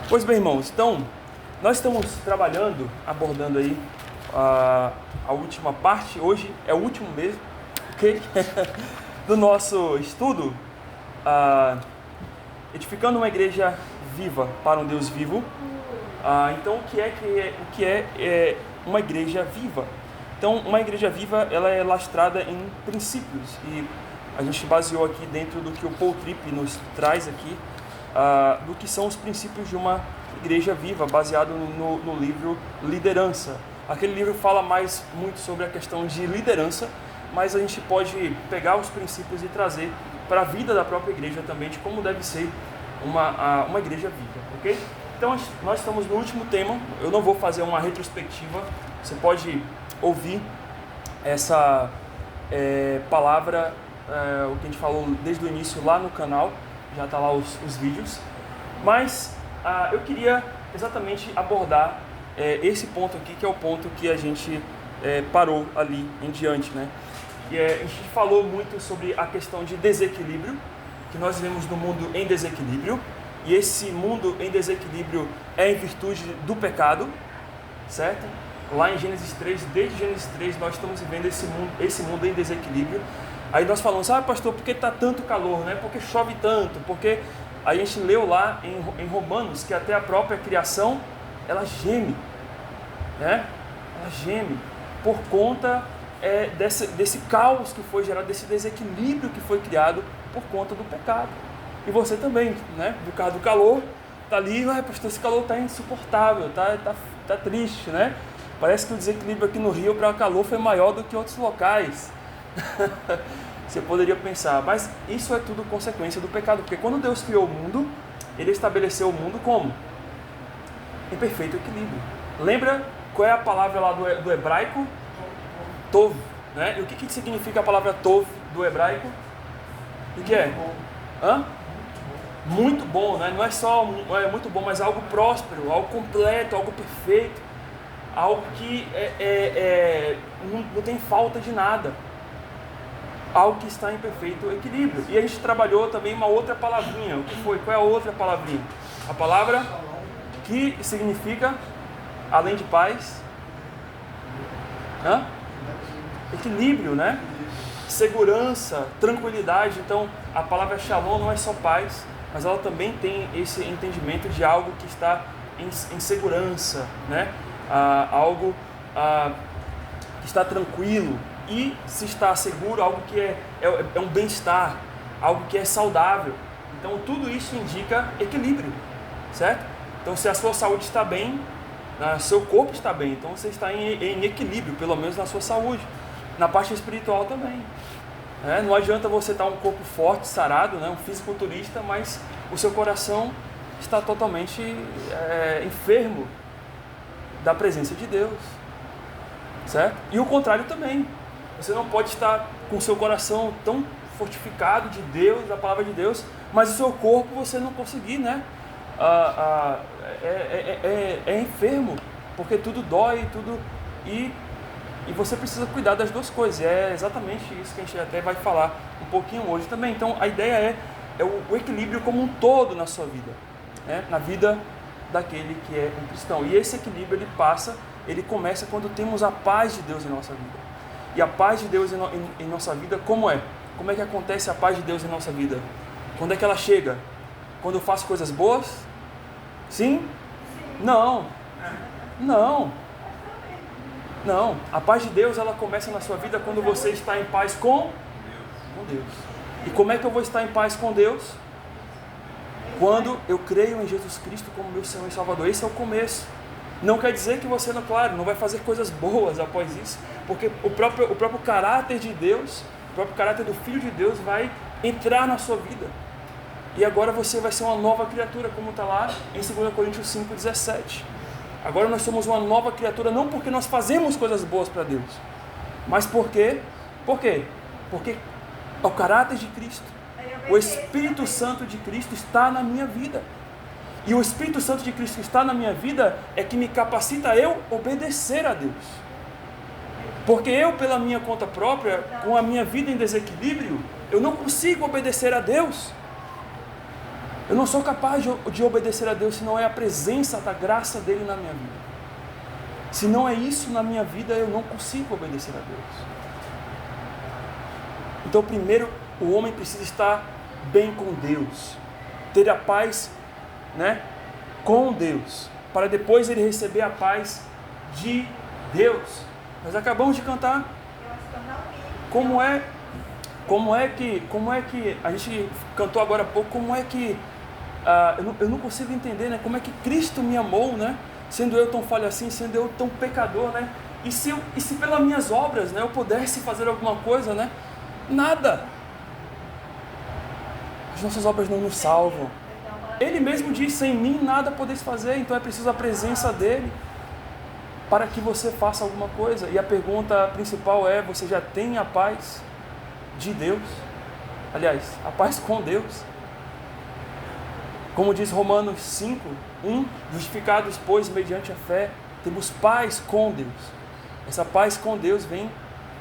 Pois bem, irmãos, então, nós estamos trabalhando, abordando aí a última parte, hoje é o último mesmo, ok? Do nosso estudo, edificando uma igreja viva para um Deus vivo. Então, o que é uma igreja viva? Então, uma igreja viva, ela é lastrada em princípios, e a gente baseou aqui dentro do que o Paul Tripp nos traz aqui, do que são os princípios de uma igreja viva, baseado no livro Liderança. Aquele livro fala muito sobre a questão de liderança, mas a gente pode pegar os princípios e trazer para a vida da própria igreja também, de como deve ser uma igreja viva, ok? Então, nós estamos no último tema. Eu não vou fazer uma retrospectiva, você pode ouvir essa palavra, o que a gente falou desde o início lá no canal, já está lá os vídeos, mas eu queria exatamente abordar esse ponto aqui, que é o ponto que a gente parou ali em diante, né? E a gente falou muito sobre a questão de desequilíbrio, que nós vivemos num mundo em desequilíbrio, e esse mundo em desequilíbrio é em virtude do pecado, certo? Lá em Gênesis 3, desde Gênesis 3, nós estamos vivendo esse mundo em desequilíbrio. Aí nós falamos, pastor, por que está tanto calor, né? Por que chove tanto? Porque a gente leu lá em Romanos que até a própria criação, ela geme, né? Ela geme por conta desse caos que foi gerado, desse desequilíbrio que foi criado por conta do pecado. E você também, né? Por causa do calor, está ali, pastor, esse calor está insuportável, tá triste, né? Parece que o desequilíbrio aqui no Rio para o calor foi maior do que outros locais. Você poderia pensar, mas isso é tudo consequência do pecado, porque quando Deus criou o mundo, Ele estabeleceu o mundo como? Em perfeito equilíbrio. Lembra qual é a palavra lá do hebraico? Tov, né? E o que significa a palavra Tov do hebraico? O que é? Muito bom, né? Não é só muito bom, mas algo próspero, algo completo, algo perfeito, algo que não tem falta de nada. Algo que está em perfeito equilíbrio. E a gente trabalhou também uma outra palavrinha. O que foi? Qual é a outra palavrinha? A palavra que significa, além de paz, equilíbrio, né? Segurança, tranquilidade. Então, a palavra shalom não é só paz, mas ela também tem esse entendimento de algo que está em segurança, né? Algo que está tranquilo. E se está seguro, algo que é um bem-estar, algo que é saudável. Então, tudo isso indica equilíbrio, certo? Então, se a sua saúde está bem, seu corpo está bem, então você está em equilíbrio, pelo menos na sua saúde. Na parte espiritual também. Não adianta você estar um corpo forte, sarado, né? Um fisiculturista, mas o seu coração está totalmente enfermo da presença de Deus, certo? E o contrário também. Você não pode estar com o seu coração tão fortificado de Deus, da palavra de Deus, mas o seu corpo você não conseguir, né? É enfermo, porque tudo dói, e você precisa cuidar das duas coisas. É exatamente isso que a gente até vai falar um pouquinho hoje também. Então, a ideia é o equilíbrio como um todo na sua vida, né? Na vida daquele que é um cristão. E esse equilíbrio, ele começa quando temos a paz de Deus em nossa vida. E a paz de Deus em nossa vida, como é? Como é que acontece a paz de Deus em nossa vida? Quando é que ela chega? Quando eu faço coisas boas? Sim? Não. A paz de Deus, ela começa na sua vida quando você está em paz com Deus. E como é que eu vou estar em paz com Deus? Quando eu creio em Jesus Cristo como meu Senhor e Salvador. Esse é o começo. Não quer dizer que você, não vai fazer coisas boas após isso, porque o próprio caráter de Deus, o próprio caráter do Filho de Deus vai entrar na sua vida. E agora você vai ser uma nova criatura, como está lá em 2 Coríntios 5,17. Agora nós somos uma nova criatura, não porque nós fazemos coisas boas para Deus, mas por quê? Porque é o caráter de Cristo. O Espírito Santo de Cristo está na minha vida. E o Espírito Santo de Cristo que está na minha vida é que me capacita a eu obedecer a Deus. Porque eu, pela minha conta própria, com a minha vida em desequilíbrio, eu não consigo obedecer a Deus. Eu não sou capaz de obedecer a Deus se não é a presença da graça dele na minha vida. Se não é isso na minha vida, eu não consigo obedecer a Deus. Então, primeiro, o homem precisa estar bem com Deus, ter a paz, né, com Deus, para depois ele receber a paz de Deus. Nós acabamos de cantar. Como é que a gente cantou agora há pouco? Como é que eu não consigo entender, né? Como é que Cristo me amou, né? Sendo eu tão falho assim, sendo eu tão pecador, né? E se pelas minhas obras, né, eu pudesse fazer alguma coisa, né? Nada. As nossas obras não nos salvam. Ele mesmo diz: sem mim nada podeis fazer. Então é preciso a presença dele para que você faça alguma coisa. E a pergunta principal é: você já tem a paz de Deus? Aliás, a paz com Deus. Como diz Romanos 5:1, justificados, pois, mediante a fé, temos paz com Deus. Essa paz com Deus vem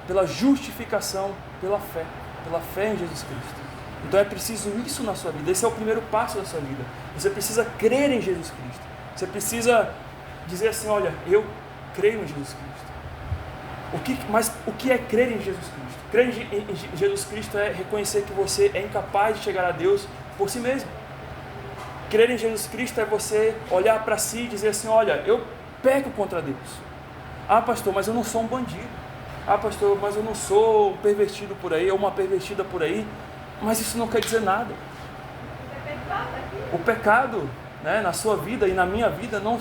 pela justificação, pela fé em Jesus Cristo. Então é preciso isso na sua vida. Esse é o primeiro passo da sua vida. Você precisa crer em Jesus Cristo. Você precisa dizer assim: olha, eu creio em Jesus Cristo. Mas o que é crer em Jesus Cristo? Crer em Jesus Cristo é reconhecer que você é incapaz de chegar a Deus por si mesmo. Crer em Jesus Cristo é você olhar para si e dizer assim: olha, eu peco contra Deus. Ah, pastor, mas eu não sou um bandido. Ah, pastor, mas eu não sou um pervertido por aí, ou uma pervertida por aí. Mas isso não quer dizer nada. O pecado, né, na sua vida e na minha vida não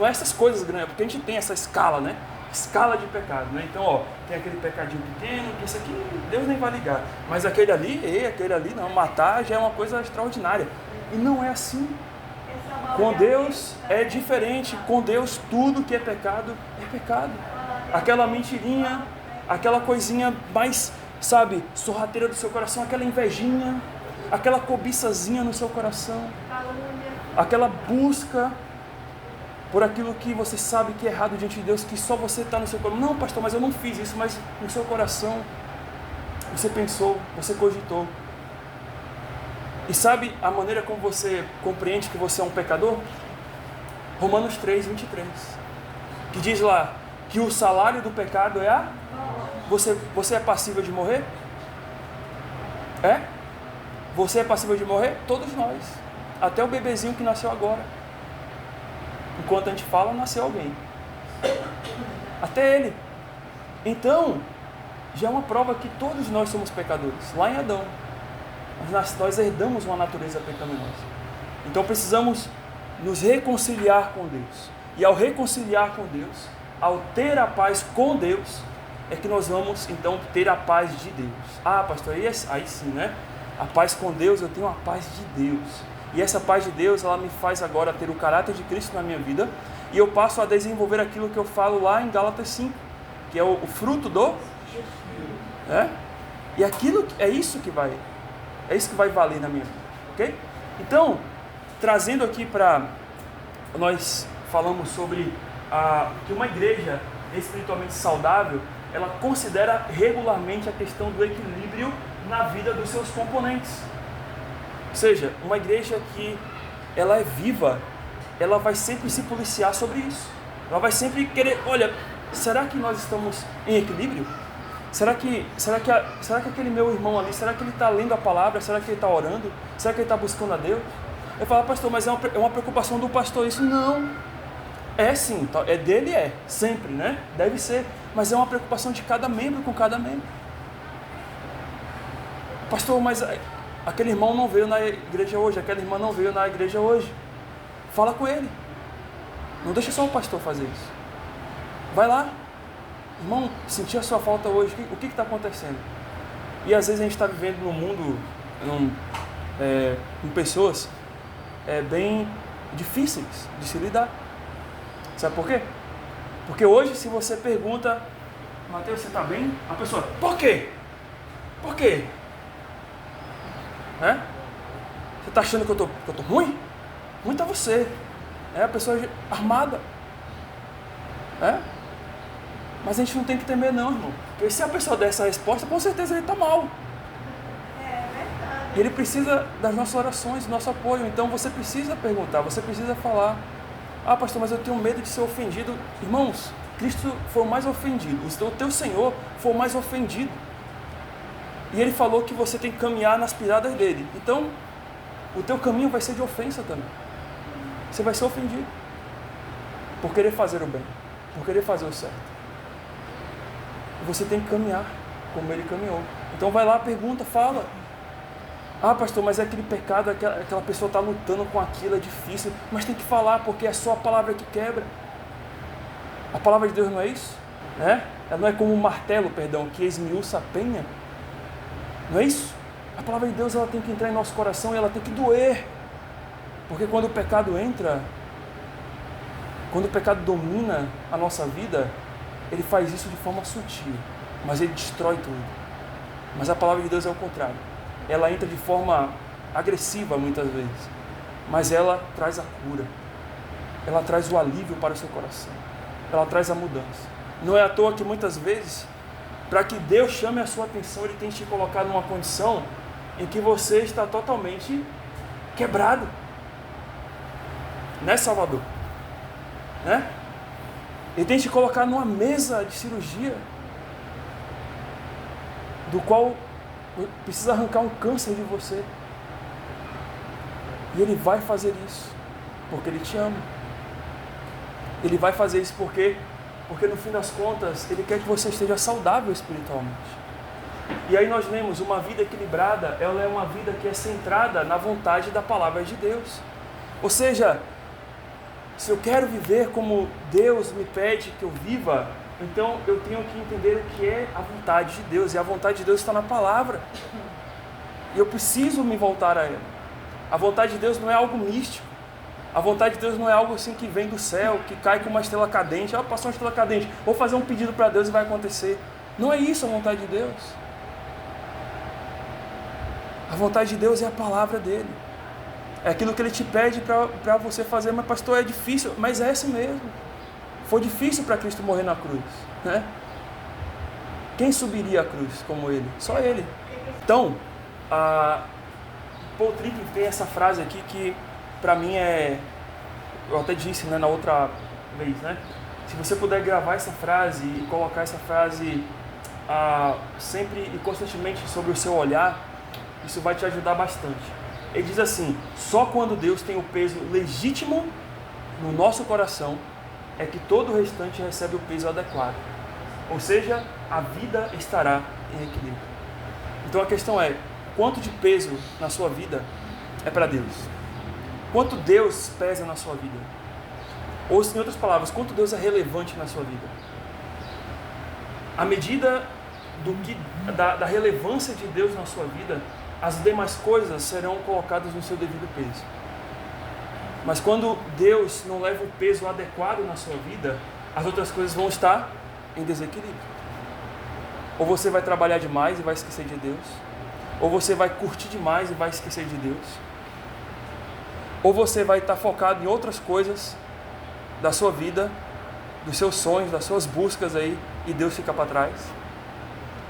é essas coisas grandes, porque a gente tem essa escala, né? Escala de pecado, né? Então, ó, tem aquele pecadinho pequeno, que esse aqui Deus nem vai ligar. Mas aquele ali não, matar já é uma coisa extraordinária. E não é assim. Com Deus é diferente. Com Deus tudo que é pecado. Aquela mentirinha, aquela coisinha mais, sabe, sorrateira do seu coração, aquela invejinha, aquela cobiçazinha no seu coração, aquela busca por aquilo que você sabe que é errado diante de Deus, que só você está no seu coração. Não, pastor, mas eu não fiz isso. Mas no seu coração você pensou, você cogitou. E sabe a maneira como você compreende que você é um pecador? Romanos 3:23, que diz lá que o salário do pecado é a... Você é passível de morrer? É? Você é passível de morrer? Todos nós. Até o bebezinho que nasceu agora. Enquanto a gente fala, nasceu alguém. Até ele. Então, já é uma prova que todos nós somos pecadores. Lá em Adão, nós herdamos uma natureza pecaminosa. Então precisamos nos reconciliar com Deus. E ao reconciliar com Deus, ao ter a paz com Deus, é que nós vamos então ter a paz de Deus. Ah, pastor, aí sim, né? A paz com Deus, eu tenho a paz de Deus. E essa paz de Deus, ela me faz agora ter o caráter de Cristo na minha vida. E eu passo a desenvolver aquilo que eu falo lá em Gálatas 5, que é o fruto do... E aquilo, é isso que vai valer na minha vida, ok? Então, trazendo aqui para... Nós falamos sobre que uma igreja espiritualmente saudável, ela considera regularmente a questão do equilíbrio na vida dos seus componentes. Ou seja, uma igreja que ela é viva, ela vai sempre se policiar sobre isso. Ela vai sempre querer, olha, será que nós estamos em equilíbrio? Será que aquele meu irmão ali, será que ele está lendo a palavra? Será que ele está orando? Será que ele está buscando a Deus? Eu falo: pastor, mas é uma preocupação do pastor isso? Não. É sim, é dele, sempre, né? Deve ser, mas é uma preocupação de cada membro com cada membro. Pastor, mas aquele irmão não veio na igreja hoje, aquela irmã não veio na igreja hoje. Fala com ele. Não deixa só o pastor fazer isso. Vai lá. Irmão, senti a sua falta hoje, o que está acontecendo? E às vezes a gente está vivendo num mundo, com pessoas bem difíceis de se lidar. Sabe por quê? Porque hoje, se você pergunta: Mateus, você está bem? A pessoa: por quê? Por quê? Você está achando que eu tô ruim? Ruim está você. A pessoa armada. Mas a gente não tem que temer não, irmão. Porque se a pessoa der essa resposta, com certeza ele está mal. É verdade. E Ele precisa das nossas orações, do nosso apoio. Então você precisa perguntar, você precisa falar: ah, pastor, mas eu tenho medo de ser ofendido. Irmãos, Cristo foi o mais ofendido, o teu Senhor foi o mais ofendido. E Ele falou que você tem que caminhar nas pisadas dele. Então, o teu caminho vai ser de ofensa também. Você vai ser ofendido por querer fazer o bem, por querer fazer o certo. E você tem que caminhar como Ele caminhou. Então vai lá, pergunta, fala. Ah, pastor, mas é aquele pecado, aquela pessoa está lutando com aquilo, é difícil. Mas tem que falar, porque é só a palavra que quebra. A palavra de Deus não é isso? Né? Ela não é como um martelo, que esmiuça a penha. Não é isso? A palavra de Deus, ela tem que entrar em nosso coração e ela tem que doer. Porque quando o pecado entra, quando o pecado domina a nossa vida, ele faz isso de forma sutil, mas ele destrói tudo. Mas a palavra de Deus é o contrário. Ela entra de forma agressiva muitas vezes, mas ela traz a cura. Ela traz o alívio para o seu coração. Ela traz a mudança. Não é à toa que muitas vezes, para que Deus chame a sua atenção, Ele tem que te colocar numa condição em que você está totalmente quebrado. Né, Salvador? Né? Ele tem que te colocar numa mesa de cirurgia, do qual precisa arrancar um câncer de você. E Ele vai fazer isso porque Ele te ama. Ele vai fazer isso porque no fim das contas Ele quer que você esteja saudável espiritualmente. E aí nós vemos uma vida equilibrada, ela é uma vida que é centrada na vontade da palavra de Deus. Ou seja, se eu quero viver como Deus me pede que eu viva, então eu tenho que entender o que é a vontade de Deus. E a vontade de Deus está na palavra. E eu preciso me voltar a ela. A vontade de Deus não é algo místico. A vontade de Deus não é algo assim que vem do céu, que cai com uma estrela cadente. Ah, passou uma estrela cadente, vou fazer um pedido para Deus e vai acontecer. Não é isso a vontade de Deus. A vontade de Deus é a palavra dele. É aquilo que Ele te pede para você fazer. Mas pastor, é difícil. Mas é assim mesmo. Foi difícil para Cristo morrer na cruz, né? Quem subiria à cruz como Ele? Só Ele. Então, Paul Tripp tem essa frase aqui que para mim eu até disse, né, na outra vez, né? Se você puder gravar essa frase e colocar essa frase sempre e constantemente sobre o seu olhar, isso vai te ajudar bastante. Ele diz assim: só quando Deus tem o peso legítimo no nosso coração é que todo o restante recebe o peso adequado. Ou seja, a vida estará em equilíbrio. Então a questão é: quanto de peso na sua vida é para Deus? Quanto Deus pesa na sua vida? Ou, em outras palavras, quanto Deus é relevante na sua vida? À medida da relevância de Deus na sua vida, as demais coisas serão colocadas no seu devido peso. Mas quando Deus não leva o peso adequado na sua vida, as outras coisas vão estar em desequilíbrio. Ou você vai trabalhar demais e vai esquecer de Deus, ou você vai curtir demais e vai esquecer de Deus, ou você vai estar focado em outras coisas da sua vida, dos seus sonhos, das suas buscas aí, e Deus fica para trás.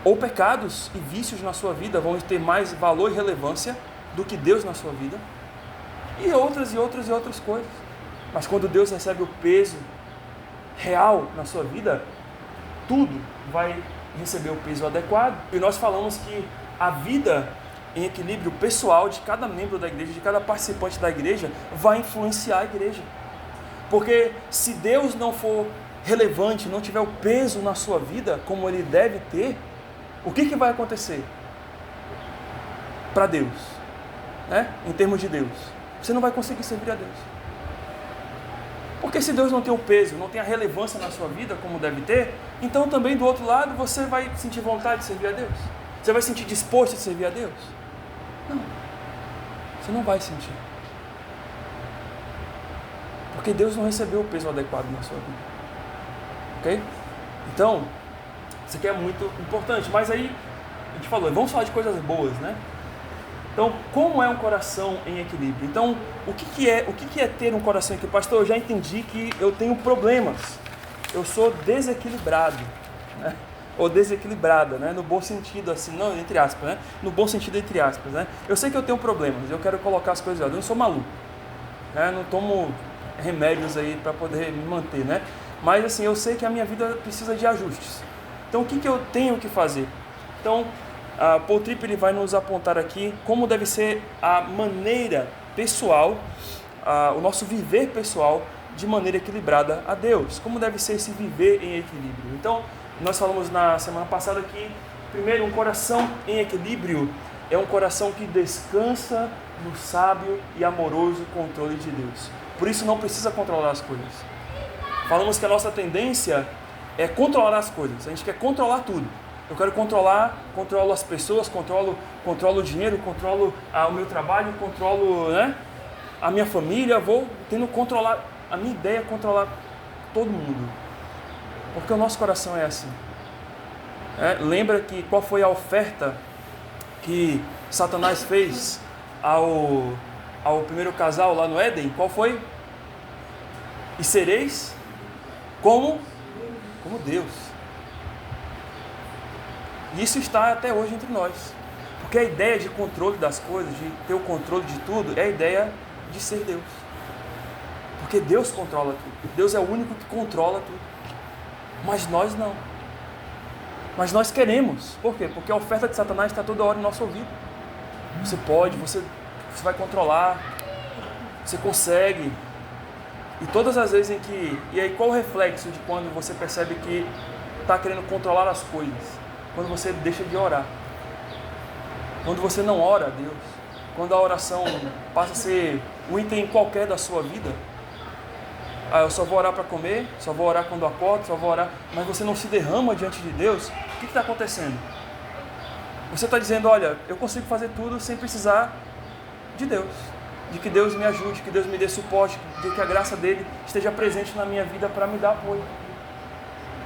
Ou pecados e vícios na sua vida vão ter mais valor e relevância do que Deus na sua vida, e outras coisas. Mas quando Deus recebe o peso real na sua vida, tudo vai receber o peso adequado. E nós falamos que a vida em equilíbrio pessoal de cada membro da igreja, de cada participante da igreja, vai influenciar a igreja. Porque se Deus não for relevante, não tiver o peso na sua vida como Ele deve ter, o que vai acontecer para Deus, né? Em termos de Deus? Você não vai conseguir servir a Deus. Porque se Deus não tem o peso, não tem a relevância na sua vida como deve ter, então também do outro lado você vai sentir vontade de servir a Deus? Você vai sentir disposto a servir a Deus? Não. Você não vai sentir. Porque Deus não recebeu o peso adequado na sua vida. Ok? Então, isso aqui é muito importante. Mas aí, a gente falou, vamos falar de coisas boas, né? Então, como é um coração em equilíbrio? Então, o que é ter um coração em equilíbrio? Pastor, eu já entendi que eu tenho problemas. Eu sou desequilibrado, né? ou desequilibrada, né? No bom sentido, assim, não, entre aspas, né? No bom sentido, entre aspas, né? Eu sei que eu tenho problemas, eu quero colocar as coisas em ordem, eu não sou maluco, né? Não tomo remédios aí para poder me manter, né? Mas assim, eu sei que a minha vida precisa de ajustes. Então, o que eu tenho que fazer? Então, Paul Tripp ele vai nos apontar aqui como deve ser a maneira pessoal, o nosso viver pessoal de maneira equilibrada a Deus. Como deve ser esse viver em equilíbrio? Então, nós falamos na semana passada que, primeiro, um coração em equilíbrio é um coração que descansa no sábio e amoroso controle de Deus. Por isso não precisa controlar as coisas. Falamos que a nossa tendência é controlar as coisas. A gente quer controlar tudo. Eu quero controlo as pessoas, controlo o dinheiro, controlo o meu trabalho, controlo, né, a minha família, vou tendo controlar, a minha ideia é controlar todo mundo. Porque o nosso coração é assim. Lembra que qual foi a oferta que Satanás fez ao primeiro casal lá no Éden? Qual foi? E sereis como Deus. E isso está até hoje entre nós. Porque a ideia de controle das coisas, de ter o controle de tudo, é a ideia de ser Deus. Porque Deus controla tudo. Deus é o único que controla tudo. Mas nós não. Mas nós queremos. Por quê? Porque a oferta de Satanás está toda hora no nosso ouvido. Você pode, você vai controlar, você consegue. E todas as vezes em que... E aí qual o reflexo de quando você percebe que está querendo controlar as coisas? Quando você deixa de orar. Quando você não ora a Deus. Quando a oração passa a ser um item qualquer da sua vida. Eu só vou orar para comer, só vou orar quando acordo, só vou orar. Mas você não se derrama diante de Deus. O que está acontecendo? Você está dizendo, olha, eu consigo fazer tudo sem precisar de Deus. De que Deus me ajude, que Deus me dê suporte, de que a graça dele esteja presente na minha vida para me dar apoio.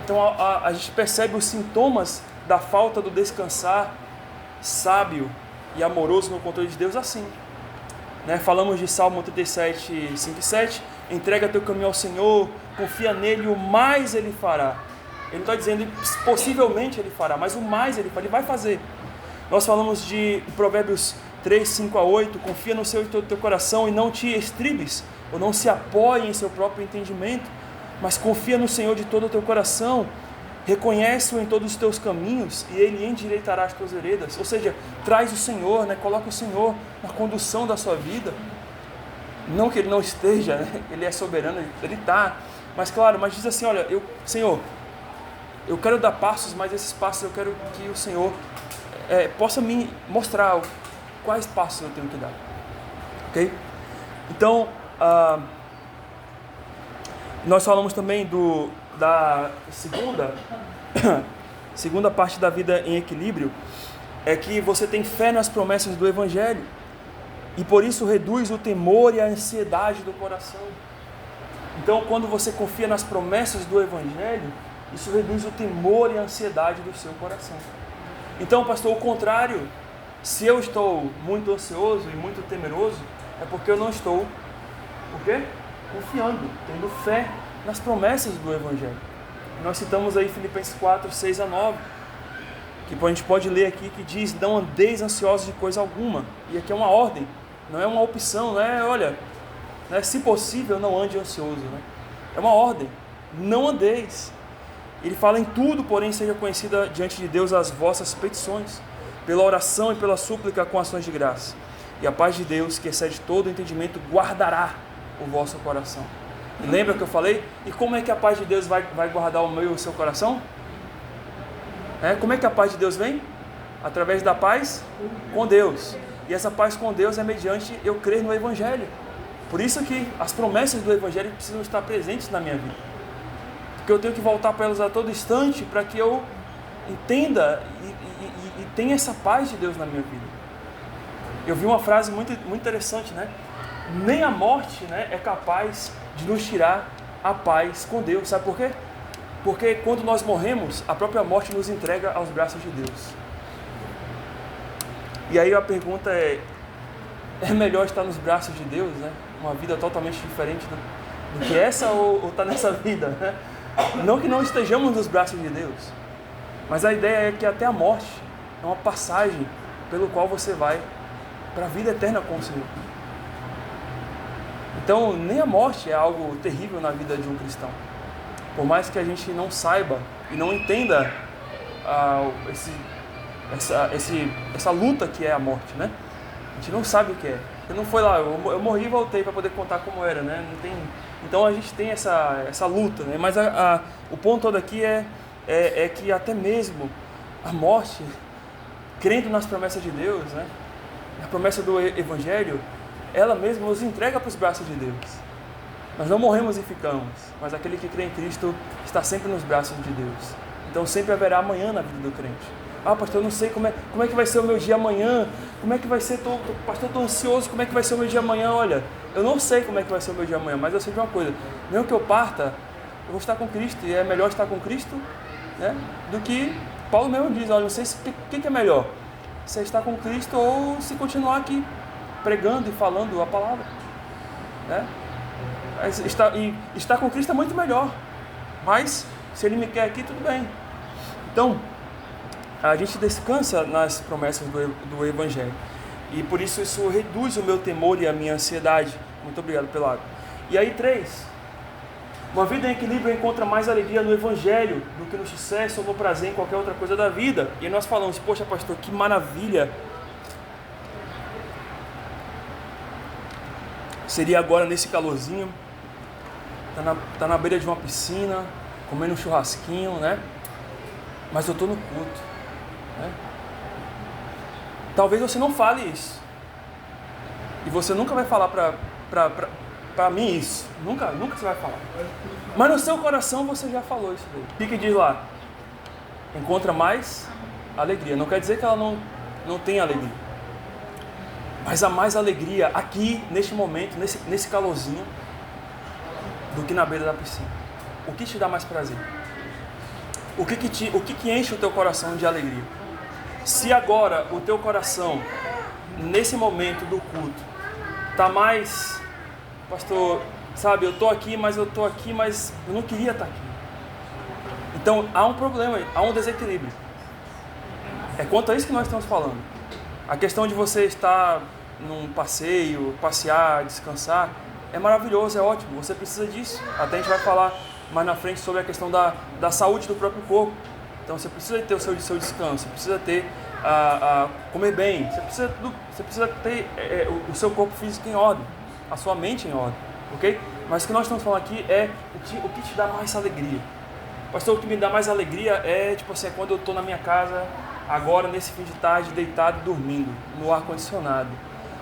Então a gente percebe os sintomas da falta do descansar sábio e amoroso no controle de Deus assim. Falamos de Salmo 37, 5 e 7. Entrega teu caminho ao Senhor, confia nele, o mais ele fará. Ele não está dizendo possivelmente ele fará, mas o mais ele fará, ele vai fazer. Nós falamos de Provérbios 3, 5 a 8, confia no Senhor de todo o teu coração e não te estribes, ou não se apoie em seu próprio entendimento, mas confia no Senhor de todo o teu coração, reconhece-o em todos os teus caminhos e ele endireitará as tuas veredas. Ou seja, traz o Senhor, coloca o Senhor na condução da sua vida. Não que ele não esteja, ele é soberano, ele está, mas claro, mas diz assim, olha, Senhor, eu quero dar passos, mas esses passos eu quero que o Senhor possa me mostrar quais passos eu tenho que dar, ok? Então, nós falamos também da segunda parte da vida em equilíbrio, é que você tem fé nas promessas do Evangelho, e por isso reduz o temor e a ansiedade do coração. Então, quando você confia nas promessas do Evangelho, isso reduz o temor e a ansiedade do seu coração. Então, pastor, o contrário, se eu estou muito ansioso e muito temeroso, é porque eu não estou, o quê? Confiando, tendo fé nas promessas do Evangelho. Nós citamos aí Filipenses 4, 6 a 9, que a gente pode ler aqui, que diz, não andeis ansiosos de coisa alguma. E aqui é uma ordem, não é uma opção, não é, olha, se possível, não ande ansioso. É uma ordem, não andeis. Ele fala em tudo, porém, seja conhecida diante de Deus as vossas petições, pela oração e pela súplica com ações de graça. E a paz de Deus, que excede todo entendimento, guardará o vosso coração. E lembra que eu falei? E como é que a paz de Deus vai guardar o meu e o seu coração? Como é que a paz de Deus vem? Através da paz com Deus. E essa paz com Deus é mediante eu crer no Evangelho. Por isso que as promessas do Evangelho precisam estar presentes na minha vida. Porque eu tenho que voltar para elas a todo instante para que eu entenda e tenha essa paz de Deus na minha vida. Eu vi uma frase muito interessante, Nem a morte, é capaz de nos tirar a paz com Deus. Sabe por quê? Porque quando nós morremos, a própria morte nos entrega aos braços de Deus. E aí a pergunta é melhor estar nos braços de Deus, Uma vida totalmente diferente do que essa ou estar nessa vida, Não que não estejamos nos braços de Deus, Mas a ideia é que até a morte é uma passagem pelo qual você vai para a vida eterna com o Senhor. Então, nem a morte é algo terrível na vida de um cristão. Por mais que a gente não saiba e não entenda essa luta que é a morte, né? A gente não sabe o que é. Porque não foi lá, eu morri e voltei para poder contar como era, né? Não tem, então a gente tem essa luta, né? Mas o ponto todo aqui é que até mesmo a morte, crendo nas promessas de Deus, né? A promessa do Evangelho, ela mesma nos entrega para os braços de Deus. Nós não morremos e ficamos, mas aquele que crê em Cristo está sempre nos braços de Deus. Então sempre haverá amanhã na vida do crente. Ah, pastor, eu não sei como é que vai ser o meu dia amanhã, como é que vai ser, pastor, estou ansioso, como é que vai ser o meu dia amanhã? Olha, eu não sei como é que vai ser o meu dia amanhã, mas eu sei de uma coisa, mesmo que eu parta, eu vou estar com Cristo, e é melhor estar com Cristo, né, do que Paulo mesmo diz, olha, não sei o que é melhor, se é estar com Cristo ou se continuar aqui pregando e falando a palavra, né? Estar com Cristo é muito melhor, mas se Ele me quer aqui, tudo bem. Então, a gente descansa nas promessas do Evangelho, e por isso reduz o meu temor e a minha ansiedade. Muito obrigado pela água. E aí 3, uma vida em equilíbrio encontra mais alegria no Evangelho do que no sucesso ou no prazer em qualquer outra coisa da vida. E nós falamos, poxa pastor, que maravilha seria agora nesse calorzinho, tá na beira de uma piscina, comendo um churrasquinho, né? Mas eu estou no culto, né? Talvez você não fale isso, e você nunca vai falar para mim isso, nunca você vai falar, mas no seu coração você já falou isso daí. O que diz lá? Encontra mais alegria. Não quer dizer que ela não tem alegria, mas há mais alegria aqui, neste momento, nesse calorzinho, do que na beira da piscina. O que te dá mais prazer? O que enche o teu coração de alegria? Se agora o teu coração, nesse momento do culto, está mais, pastor, sabe, eu estou aqui, mas eu não queria estar aqui. Então há um problema, há um desequilíbrio. É quanto a isso que nós estamos falando. A questão de você estar num passeio, passear, descansar, é maravilhoso, é ótimo, você precisa disso. Até a gente vai falar mais na frente sobre a questão da saúde do próprio corpo. Então você precisa ter o seu descanso, você precisa ter comer bem, você precisa ter o seu corpo físico em ordem, a sua mente em ordem, ok? Mas o que nós estamos falando aqui é o que te dá mais alegria. Pastor, o que me dá mais alegria é tipo assim, quando eu estou na minha casa, agora nesse fim de tarde, deitado e dormindo, no ar-condicionado.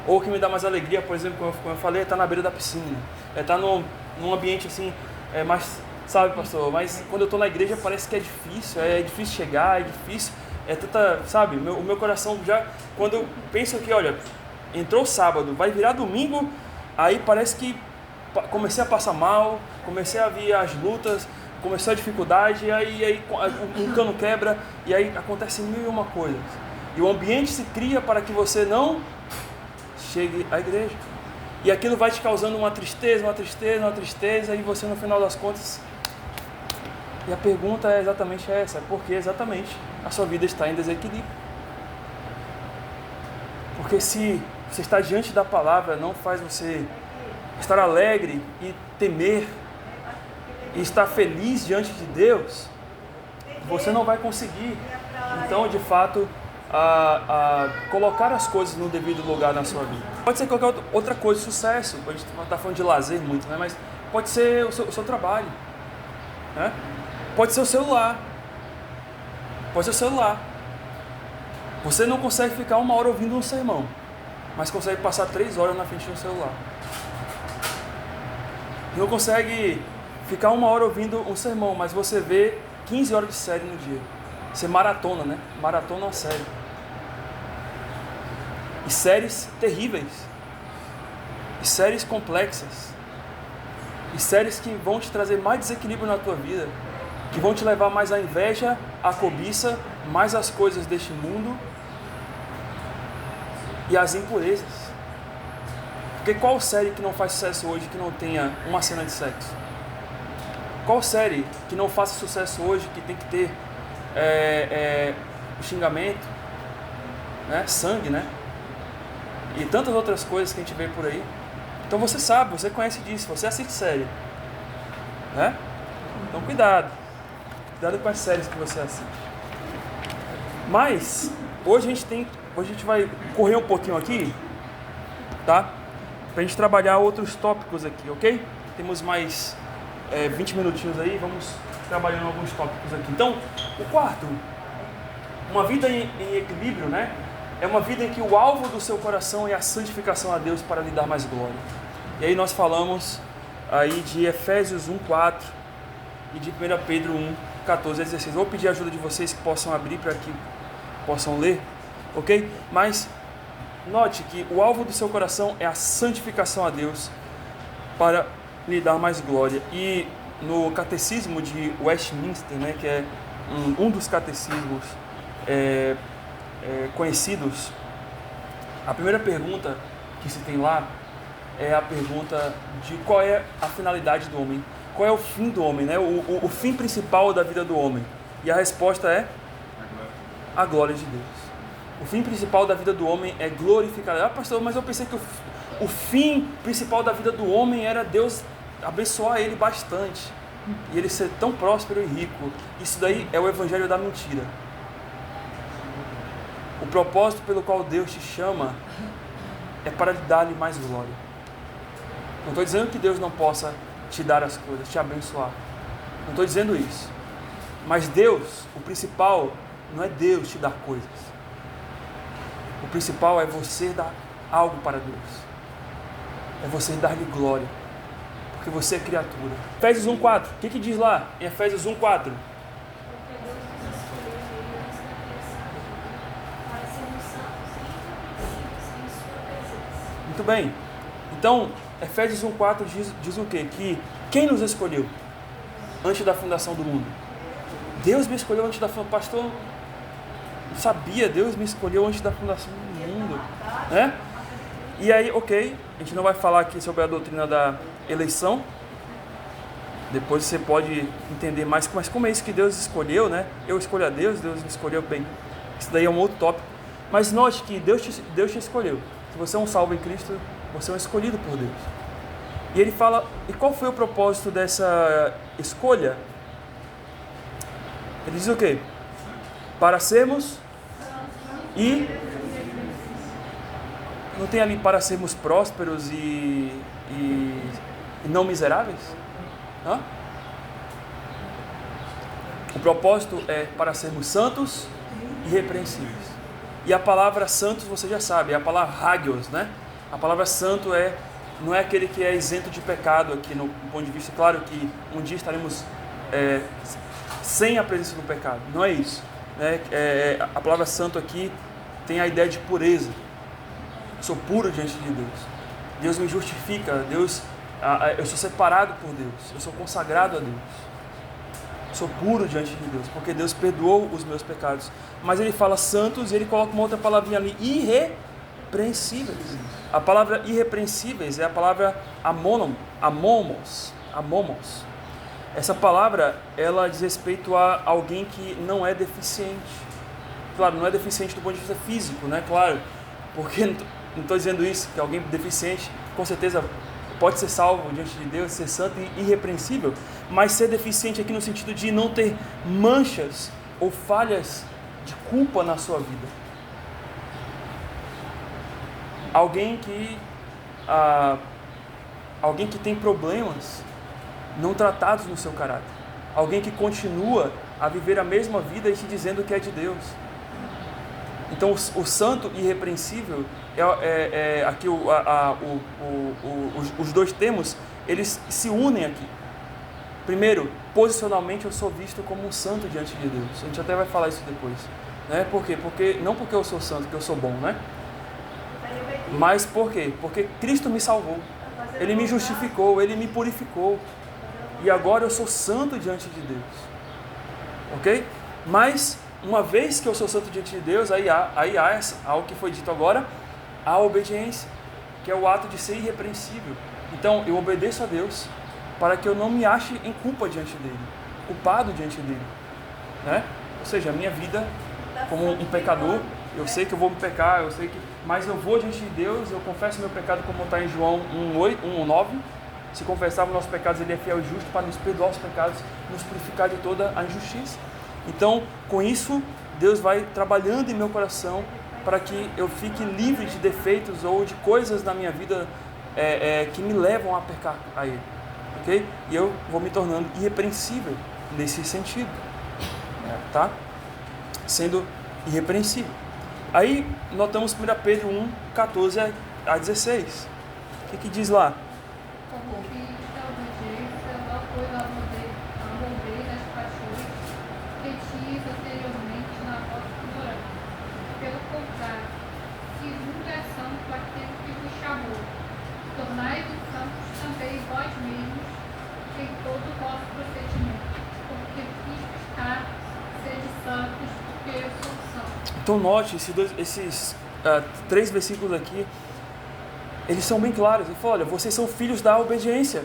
Ou o que me dá mais alegria, por exemplo, como eu falei, é estar na beira da piscina, é estar num ambiente assim, mais, sabe, pastor, mas quando eu estou na igreja parece que é difícil chegar, é difícil, sabe, o meu coração já, quando eu penso que, olha, entrou sábado, vai virar domingo, aí parece que comecei a passar mal, comecei a vir as lutas, começou a dificuldade, e aí um cano quebra, e aí acontece 1001 coisas, e o ambiente se cria para que você não chegue à igreja, e aquilo vai te causando uma tristeza, e você no final das contas, e a pergunta é exatamente essa, porque exatamente a sua vida está em desequilíbrio, porque se você está diante da palavra, não faz você estar alegre e temer, e estar feliz diante de Deus, você não vai conseguir, então de fato, colocar as coisas no devido lugar na sua vida. Pode ser qualquer outra coisa, sucesso, a gente está falando de lazer muito, né? Mas pode ser o seu trabalho, né? Pode ser o celular, você não consegue ficar 1 hora ouvindo um sermão, mas consegue passar 3 horas na frente do celular. Não consegue ficar 1 hora ouvindo um sermão, mas você vê 15 horas de série no dia. Você maratona, né? Maratona uma série. E séries terríveis. E séries complexas. E séries que vão te trazer mais desequilíbrio na tua vida. Que vão te levar mais à inveja, à cobiça, mais às coisas deste mundo e às impurezas. Porque qual série que não faz sucesso hoje que não tenha uma cena de sexo? Qual série que não faça sucesso hoje que tem que ter xingamento, né? Sangue, né? E tantas outras coisas que a gente vê por aí. Então você sabe, você conhece disso, você assiste série, né? Então cuidado com as séries que você assiste. Mas hoje a gente vai correr um pouquinho aqui, tá? Pra gente trabalhar outros tópicos aqui, ok? Temos mais 20 minutinhos aí, vamos trabalhando alguns tópicos aqui. Então, o quarto, uma vida em equilíbrio, né? É uma vida em que o alvo do seu coração é a santificação a Deus para lhe dar mais glória. E aí nós falamos aí de Efésios 1:4 e de 1 Pedro 1:14 a 16. Vou pedir a ajuda de vocês que possam abrir para que possam ler, ok? Mas note que o alvo do seu coração é a santificação a Deus para lhe dar mais glória. E no catecismo de Westminster, né, que é um dos catecismos conhecidos, a primeira pergunta que se tem lá é a pergunta de qual é a finalidade do homem, qual é o fim do homem, né? O fim principal da vida do homem. E a resposta é a glória de Deus. O fim principal da vida do homem é glorificar. Ah, pastor, mas eu pensei que o fim principal da vida do homem era Deus abençoar ele bastante e ele ser tão próspero e rico. Isso daí é o evangelho da mentira. O propósito pelo qual Deus te chama é para lhe dar-lhe mais glória. Não estou dizendo que Deus não possa te dar as coisas, te abençoar. Não estou dizendo isso. Mas Deus, o principal, não é Deus te dar coisas. O principal é você dar algo para Deus. É você dar-lhe glória. Porque você é criatura. Efésios 1:4. O que diz lá em Efésios 1:4? Muito bem. Então, Efésios 1:4 diz o quê? Que quem nos escolheu antes da fundação do mundo? Deus me escolheu antes da fundação. Pastor, não sabia, Deus me escolheu antes da fundação do mundo, né? E aí, ok, a gente não vai falar aqui sobre a doutrina da eleição. Depois você pode entender mais, mas como é isso que Deus escolheu, né? Eu escolho a Deus, Deus me escolheu bem. Isso daí é um outro tópico. Mas note que Deus te escolheu. Se você é um salvo em Cristo, você é um escolhido por Deus. E ele fala, e qual foi o propósito dessa escolha? Ele diz o quê? Para sermos e... Não tem ali para sermos prósperos e não miseráveis? Hã? O propósito é para sermos santos e irrepreensíveis. E a palavra santos você já sabe, é a palavra hagios, né? A palavra santo não é aquele que é isento de pecado aqui no ponto de vista, claro que um dia estaremos sem a presença do pecado, não é isso, né? A palavra santo aqui tem a ideia de pureza. Eu sou puro diante de Deus. Deus me justifica, eu sou separado por Deus, eu sou consagrado a Deus. Sou puro diante de Deus, porque Deus perdoou os meus pecados. Mas ele fala santos e ele coloca uma outra palavrinha ali, irrepreensíveis. A palavra irrepreensíveis é a palavra amomos. Essa palavra, ela diz respeito a alguém que não é deficiente. Claro, não é deficiente do ponto de vista físico, né? Claro, porque não estou dizendo isso, que alguém deficiente, com certeza, pode ser salvo diante de Deus, ser santo e irrepreensível, mas ser deficiente aqui no sentido de não ter manchas ou falhas de culpa na sua vida. Alguém que tem problemas não tratados no seu caráter. Alguém que continua a viver a mesma vida e te dizendo que é de Deus. Então o santo irrepreensível aqui os dois termos, eles se unem aqui. Primeiro, posicionalmente eu sou visto como um santo diante de Deus. A gente até vai falar isso depois, né? Por quê? Não porque eu sou santo, porque eu sou bom, né? Mas por quê? Porque Cristo me salvou. Ele me justificou, Ele me purificou. E agora eu sou santo diante de Deus. Ok? Mas uma vez que eu sou santo diante de Deus, aí há algo que foi dito agora, a obediência, que é o ato de ser irrepreensível. Então, eu obedeço a Deus para que eu não me ache em culpa diante dele, culpado diante dele, né? Ou seja, a minha vida como um pecador, eu sei que eu vou me pecar, mas eu vou diante de Deus, eu confesso meu pecado, como está em João 1:9. Se confessarmos nossos pecados, Ele é fiel e justo para nos perdoar os pecados, nos purificar de toda a injustiça. Então, com isso, Deus vai trabalhando em meu coração para que eu fique livre de defeitos ou de coisas na minha vida que me levam a pecar a Ele. Ok? E eu vou me tornando irrepreensível nesse sentido. Tá? Sendo irrepreensível. Aí, notamos 1 Pedro 1:14-16. O que diz lá? Como filhos da obediência, não foi a mover das paixões que tinhas anteriormente na vossa ignorância. Pelo contrário, segundo é santo aquele que vos chamou, tornai-vos santos também vós mesmos em todo o vosso procedimento, porque Cristo está, sede santos, porque eu sou santo. Então note, esses 3 versículos aqui, eles são bem claros. Ele fala, olha, vocês são filhos da obediência.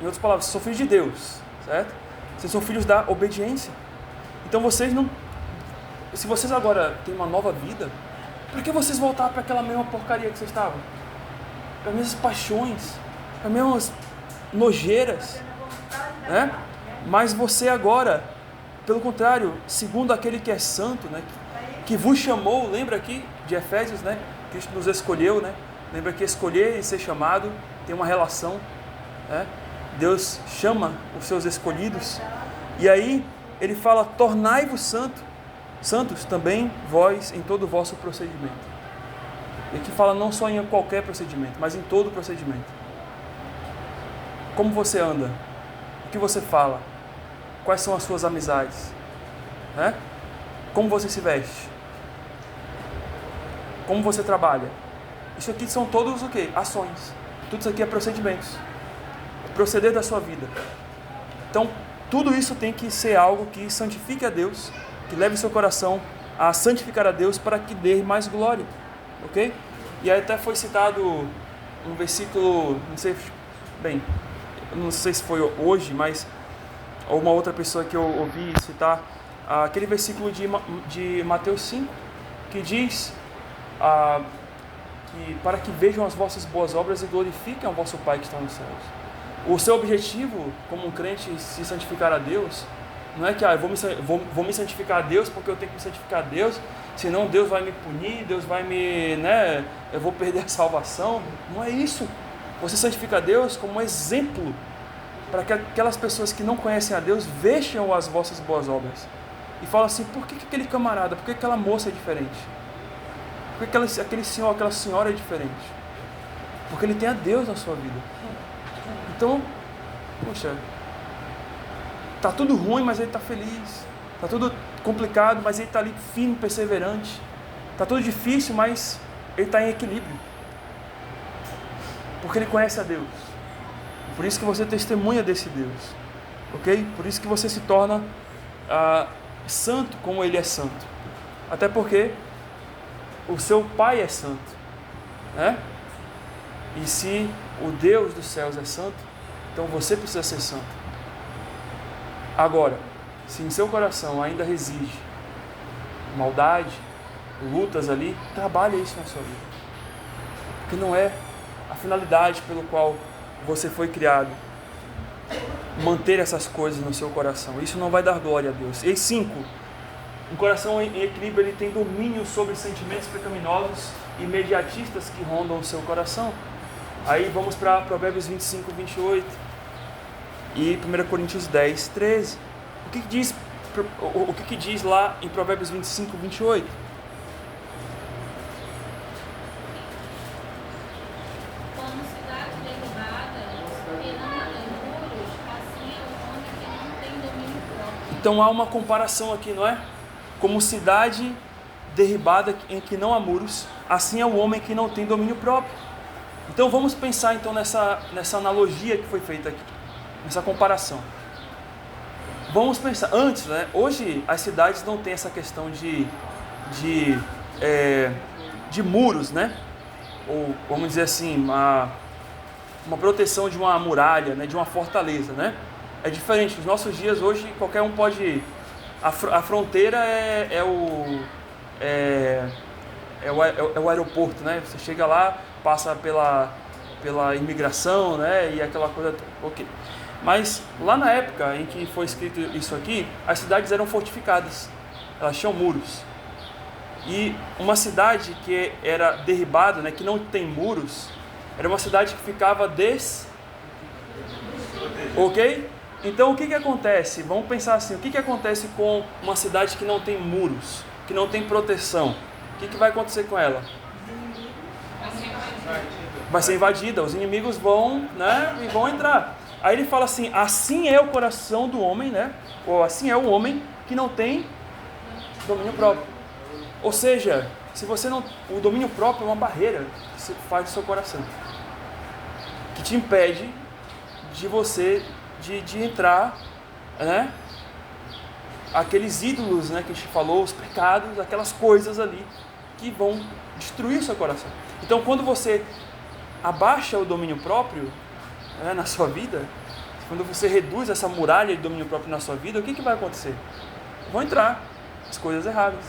Em outras palavras, vocês são filhos de Deus, certo? Vocês são filhos da obediência. Então vocês não... Se vocês agora têm uma nova vida, por que vocês voltar para aquela mesma porcaria que vocês estavam? Para as mesmas paixões, para as mesmas nojeiras, né? Mas você agora, pelo contrário, segundo aquele que é santo, né? Que vos chamou, lembra aqui de Efésios, né? Cristo nos escolheu, né? Lembra que escolher e ser chamado tem uma relação, né? Deus chama os seus escolhidos. E aí ele fala, tornai-vos santos também vós em todo o vosso procedimento. E aqui fala não só em qualquer procedimento, mas em todo procedimento. Como você anda? O que você fala? Quais são as suas amizades? Né? Como você se veste? Como você trabalha? Isso aqui são todos o quê? Ações. Tudo isso aqui é procedimentos. Proceder da sua vida. Então, tudo isso tem que ser algo que santifique a Deus, que leve o seu coração a santificar a Deus para que dê mais glória. Ok? E aí até foi citado um versículo, não sei se foi hoje, mas uma outra pessoa que eu ouvi citar, aquele versículo de Mateus 5, que diz... para que vejam as vossas boas obras e glorifiquem ao vosso Pai que está nos céus. O seu objetivo, como um crente, se santificar a Deus, não é que eu vou me santificar a Deus porque eu tenho que me santificar a Deus, senão Deus vai me punir, Deus vai me... eu vou perder a salvação. Não é isso. Você santifica a Deus como um exemplo para que aquelas pessoas que não conhecem a Deus vejam as vossas boas obras. E falam assim, por que aquele camarada, por que aquela moça é diferente? Por que aquele senhor, aquela senhora é diferente? Porque ele tem a Deus na sua vida. Então, poxa, tá tudo ruim, mas ele está feliz. Tá tudo complicado, mas ele está ali firme, perseverante. Tá tudo difícil, mas ele está em equilíbrio. Porque ele conhece a Deus. Por isso que você testemunha desse Deus. Ok? Por isso que você se torna santo como ele é santo. Até porque o seu Pai é santo, né? E se o Deus dos céus é santo, então você precisa ser santo. Agora, se em seu coração ainda reside maldade, lutas ali, trabalhe isso na sua vida. Porque não é a finalidade pelo qual você foi criado. Manter essas coisas no seu coração. Isso não vai dar glória a Deus. E 5. Um coração em equilíbrio, ele tem domínio sobre sentimentos pecaminosos e imediatistas que rondam o seu coração. Aí vamos para Provérbios 25, 28 e 1 Coríntios 10, 13. O que diz lá em Provérbios 25, 28? Como cidade derribada, que não tem muros, assim é o homem que não tem domínio próprio. Então há uma comparação aqui, não é? Como cidade derribada em que não há muros, assim é o homem que não tem domínio próprio. Então vamos pensar então nessa analogia que foi feita aqui, nessa comparação. Vamos pensar, antes, né? Hoje as cidades não têm essa questão de muros, né? Ou vamos dizer assim, uma proteção de uma muralha, né? De uma fortaleza, né? É diferente, nos nossos dias hoje qualquer um pode A fronteira é o aeroporto, né? Você chega lá, passa pela imigração, né? E aquela coisa, ok. Mas lá na época em que foi escrito isso aqui, as cidades eram fortificadas, elas tinham muros. E uma cidade que era derribada, né, que não tem muros, era uma cidade que ficava ok? Então o que acontece? Vamos pensar assim, o que acontece com uma cidade que não tem muros, que não tem proteção? O que vai acontecer com ela? Vai ser invadida, os inimigos vão, né, e vão entrar. Aí ele fala assim, assim é o coração do homem, né? Ou assim é o homem que não tem domínio próprio. Ou seja, se você não, o domínio próprio é uma barreira que você faz no seu coração, que te impede de você de entrar, né? Aqueles ídolos, né, que a gente falou, os pecados, aquelas coisas ali que vão destruir o seu coração. Então, quando você abaixa o domínio próprio, né, na sua vida, quando você reduz essa muralha de domínio próprio na sua vida, o que vai acontecer? Vão entrar as coisas erradas.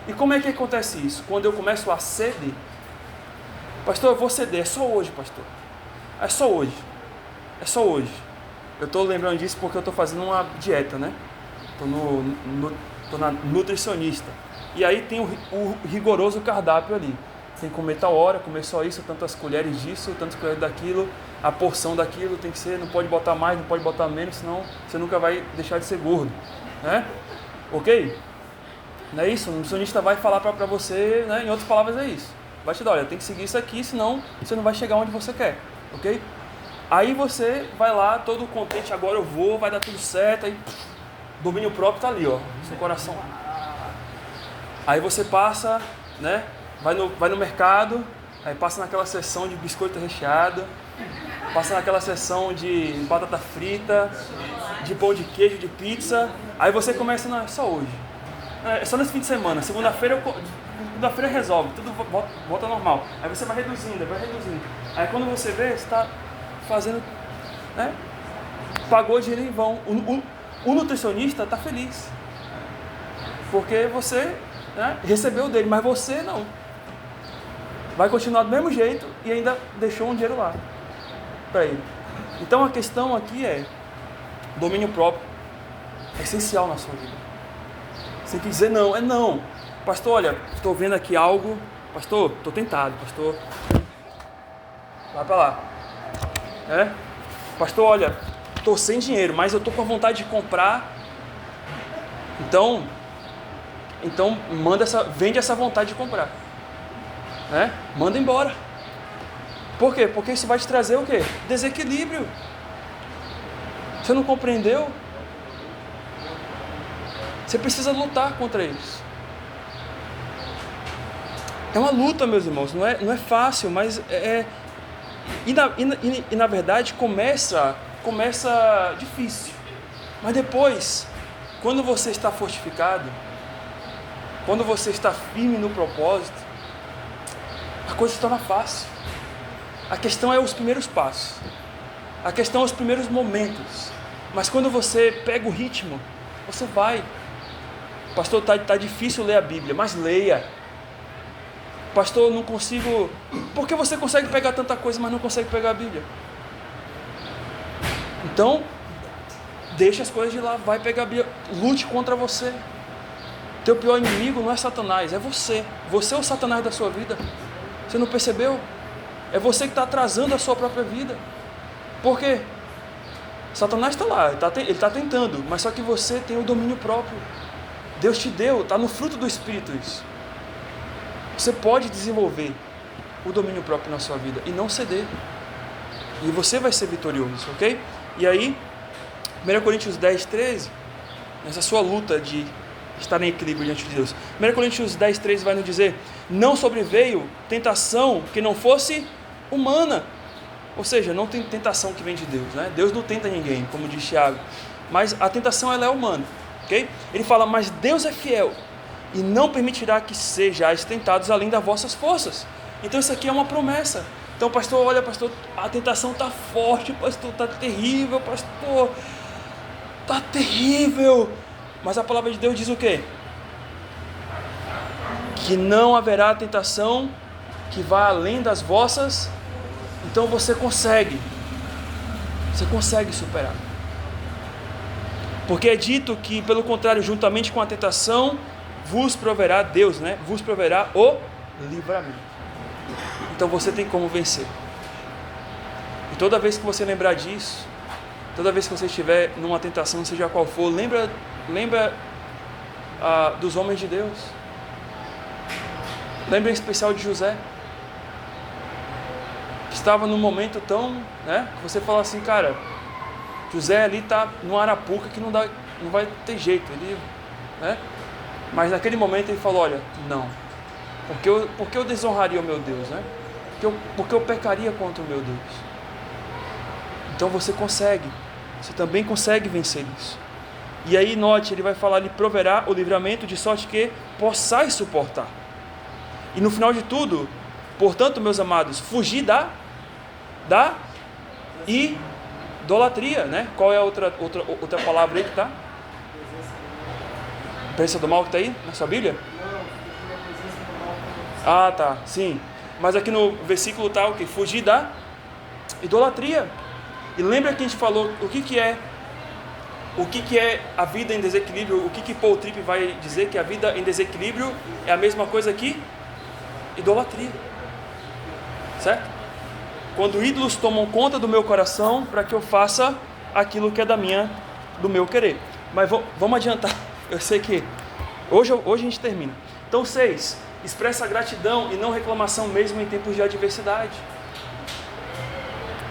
E como é que acontece isso? Quando eu começo a ceder, pastor, eu vou ceder, é só hoje, pastor. É só hoje. É só hoje. Eu estou lembrando disso porque eu estou fazendo uma dieta, né? Estou na nutricionista. E aí tem o rigoroso cardápio ali. Tem que comer tal hora, comer só isso, tantas colheres disso, tantas colheres daquilo, a porção daquilo tem que ser, não pode botar mais, não pode botar menos, senão você nunca vai deixar de ser gordo, né? Ok? Não é isso? O nutricionista vai falar para você, né? Em outras palavras é isso. Vai te dar, olha, tem que seguir isso aqui, senão você não vai chegar onde você quer, ok? Aí você vai lá, todo contente, agora eu vou, vai dar tudo certo, aí domínio próprio está ali, ó, seu coração. Aí você passa, né? Vai no mercado, aí passa naquela seção de biscoito recheado, passa naquela seção de batata frita, de pão de queijo, de pizza. Aí você começa, não, é só hoje. É só nesse fim de semana. Segunda-feira resolve, tudo volta ao normal. Aí você vai reduzindo, vai reduzindo. Aí quando você vê, você está fazendo, né? Pagou dinheiro em vão. O nutricionista está feliz. Porque você, né, recebeu dele, mas você não. Vai continuar do mesmo jeito e ainda deixou um dinheiro lá para ele. Então a questão aqui é, domínio próprio é essencial na sua vida. Você tem que dizer não, é não. Pastor, olha, estou vendo aqui algo, pastor, estou tentado, pastor. Vai para lá. Pastor, olha, estou sem dinheiro, mas eu estou com a vontade de comprar. Então vende essa vontade de comprar. Manda embora. Por quê? Porque isso vai te trazer o quê? Desequilíbrio. Você não compreendeu? Você precisa lutar contra isso. É uma luta, meus irmãos. Não é fácil, mas na verdade começa difícil. Mas depois, quando você está fortificado, quando você está firme no propósito, a coisa se torna fácil. A questão é os primeiros passos. A questão é os primeiros momentos. Mas quando você pega o ritmo, você vai. Pastor, tá difícil ler a Bíblia, mas leia. Pastor, não consigo... Por que você consegue pegar tanta coisa, mas não consegue pegar a Bíblia? Então, deixa as coisas de lá, vai pegar a Bíblia. Lute contra você. Teu pior inimigo não é Satanás, é você. Você é o Satanás da sua vida. Você não percebeu? É você que está atrasando a sua própria vida. Por quê? Satanás está lá, ele está tentando, mas só que você tem o domínio próprio. Deus te deu, está no fruto do Espírito isso. Você pode desenvolver o domínio próprio na sua vida e não ceder. E você vai ser vitorioso, ok? E aí, 1 Coríntios 10, 13, nessa sua luta de estar em equilíbrio diante de Deus. 1 Coríntios 10, 13 vai nos dizer: não sobreveio tentação que não fosse humana. Ou seja, não tem tentação que vem de Deus, né? Deus não tenta ninguém, como diz Tiago. Mas a tentação ela é humana, ok? Ele fala, mas Deus é fiel e não permitirá que sejais tentados além das vossas forças. Então isso aqui é uma promessa. Então, pastor, olha, pastor, a tentação está forte, pastor, está terrível, pastor, está terrível. Mas a palavra de Deus diz o quê? Que não haverá tentação que vá além das vossas. Então você consegue superar. Porque é dito que, pelo contrário, juntamente com a tentação, vos proverá Deus, né? Vos proverá o livramento. Então você tem como vencer. E toda vez que você lembrar disso, toda vez que você estiver numa tentação, seja qual for, lembra dos homens de Deus. Lembra em especial de José, que estava num momento tão, né, que você fala assim, cara, José ali está numa arapuca que não vai ter jeito, ele, né? Mas naquele momento ele falou, olha, não, porque eu desonraria o meu Deus, né? Porque eu pecaria contra o meu Deus. Então você também consegue vencer isso. E aí note, ele vai falar, ele proverá o livramento de sorte que possais suportar. E no final de tudo, portanto, meus amados, fugir da idolatria, né? Qual é a outra palavra aí que está? Presença do mal que está aí na sua Bíblia? Ah, tá, sim. Mas aqui no versículo está o que? Fugir da idolatria. E lembra que a gente falou o que é a vida em desequilíbrio? O que Paul Tripp vai dizer que a vida em desequilíbrio é a mesma coisa que idolatria, certo? Quando ídolos tomam conta do meu coração para que eu faça aquilo que é do meu querer. Mas vamos adiantar, eu sei que hoje a gente termina. Então 6, expressa gratidão e não reclamação mesmo em tempos de adversidade.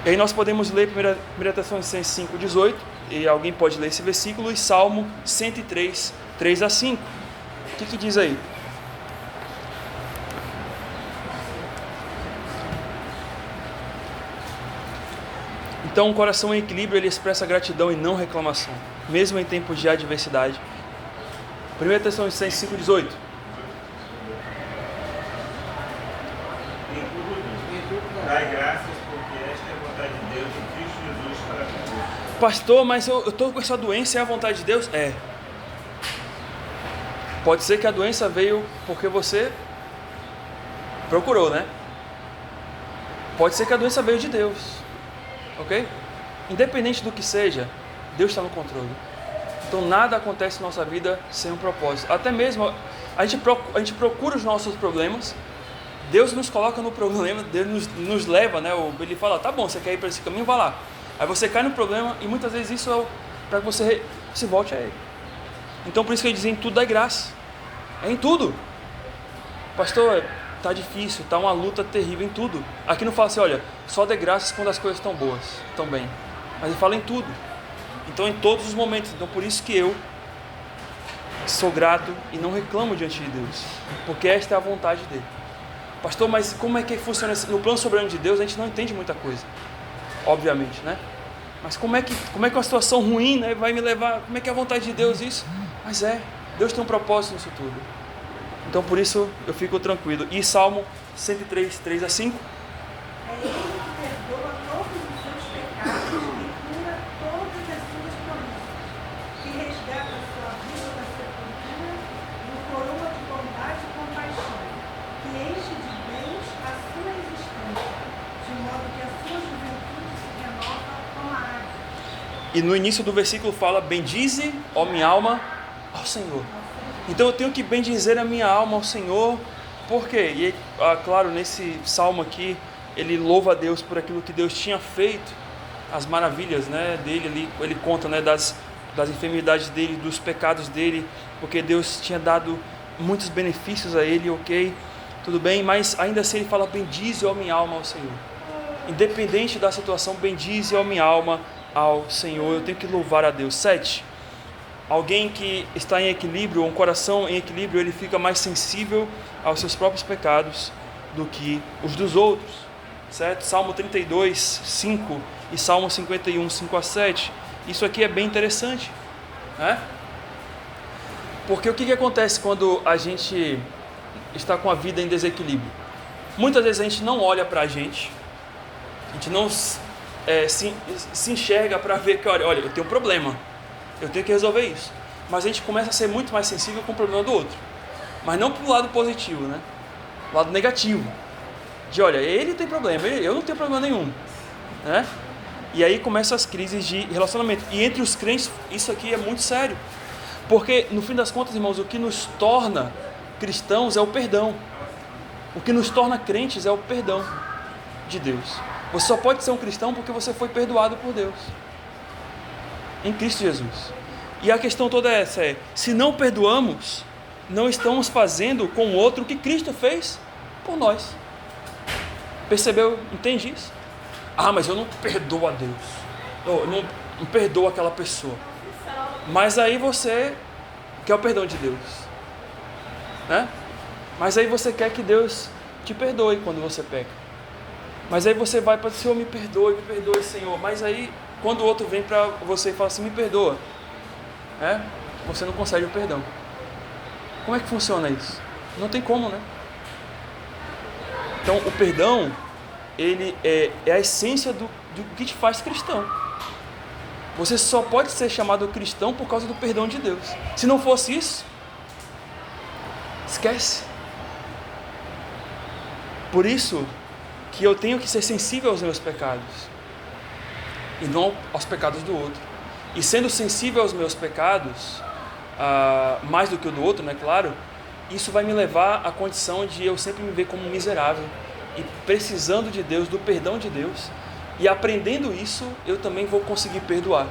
E aí nós podemos ler 1 Tessalonicenses 5:18, e alguém pode ler esse versículo, e Salmo 103, 3-5. O que diz aí? Então, o coração em equilíbrio, ele expressa gratidão e não reclamação, mesmo em tempos de adversidade. 1 Tessalonicenses 5:18. Dai graças, porque esta é a vontade de Deus em Cristo Jesus para convosco. Pastor, mas eu estou com essa doença, é a vontade de Deus? É. Pode ser que a doença veio porque você procurou, né? Pode ser que a doença veio de Deus. Ok? Independente do que seja, Deus está no controle. Então nada acontece na nossa vida sem um propósito. Até mesmo a gente procura os nossos problemas, Deus nos coloca no problema, Deus nos leva, né? Ele fala, tá bom, você quer ir para esse caminho, vai lá. Aí você cai no problema e muitas vezes isso é para que você se volte a Ele. Então por isso que ele diz, em tudo dá graça. É em tudo. Pastor, está difícil, está uma luta terrível em tudo. Aqui não fala assim, olha, só dê graças quando as coisas estão boas, estão bem. Mas ele fala em tudo. Então em todos os momentos. Então por isso que eu sou grato e não reclamo diante de Deus. Porque esta é a vontade dele. Pastor, mas como é que funciona no plano soberano de Deus? A gente não entende muita coisa. Obviamente, né? Mas como é que uma situação ruim, né, vai me levar? Como é que é a vontade de Deus isso? Mas Deus tem um propósito nisso tudo. Então por isso eu fico tranquilo. E Salmo 103, 3-5. É Ele que perdoa todos os seus pecados e cura todas as suas promessas, que resgata a sua vida da sepultura, do coroa de bondade e compaixão, que enche de bens a sua existência, de modo que a sua juventude se renova como a águia. E no início do versículo fala, bendize, ó minha alma, ao Senhor. Então eu tenho que bendizer a minha alma ao Senhor. Por quê? E claro, nesse salmo aqui, ele louva a Deus por aquilo que Deus tinha feito, as maravilhas, né, dele. Ele conta, né, das enfermidades dele, dos pecados dele, porque Deus tinha dado muitos benefícios a ele, ok? Tudo bem, mas ainda assim ele fala, bendize, ó minha alma ao Senhor. Independente da situação, bendize, ó minha alma ao Senhor. Eu tenho que louvar a Deus. 7. Alguém que está em equilíbrio, um coração em equilíbrio, ele fica mais sensível aos seus próprios pecados do que os dos outros, certo? Salmo 32, 5 e Salmo 51, 5-7. Isso aqui é bem interessante, né? Porque o que acontece quando a gente está com a vida em desequilíbrio? Muitas vezes a gente não olha para a gente não se enxerga para ver que, olha, eu tenho um problema. Eu tenho que resolver isso. mas a gente começa a ser muito mais sensível com o problema do outro. Mas não pro lado positivo, né? O lado negativo. De, olha, ele tem problema, eu não tenho problema nenhum, né? E aí começam as crises de relacionamento. E entre os crentes, isso aqui é muito sério. Porque, no fim das contas, irmãos, o que nos torna cristãos é o perdão. O que nos torna crentes é o perdão de Deus. Você só pode ser um cristão porque você foi perdoado por Deus. Em Cristo Jesus. E a questão toda é essa, se não perdoamos, não estamos fazendo com o outro o que Cristo fez por nós. Percebeu? Entende isso? Ah, mas eu não perdoo a Deus. Eu não perdoo aquela pessoa. Mas aí você quer o perdão de Deus, né? Mas aí você quer que Deus te perdoe quando você peca. Mas aí você vai para o Senhor, me perdoe, Senhor. Mas aí, quando o outro vem para você e fala assim, me perdoa, você não consegue o perdão. Como é que funciona isso? Não tem como, né? Então, o perdão, ele é a essência do que te faz cristão. Você só pode ser chamado cristão por causa do perdão de Deus. Se não fosse isso, esquece. Por isso que eu tenho que ser sensível aos meus pecados e não aos pecados do outro. E sendo sensível aos meus pecados, mais do que o do outro, né, claro, isso vai me levar à condição de eu sempre me ver como miserável e precisando de Deus, do perdão de Deus. E aprendendo isso, eu também vou conseguir perdoar.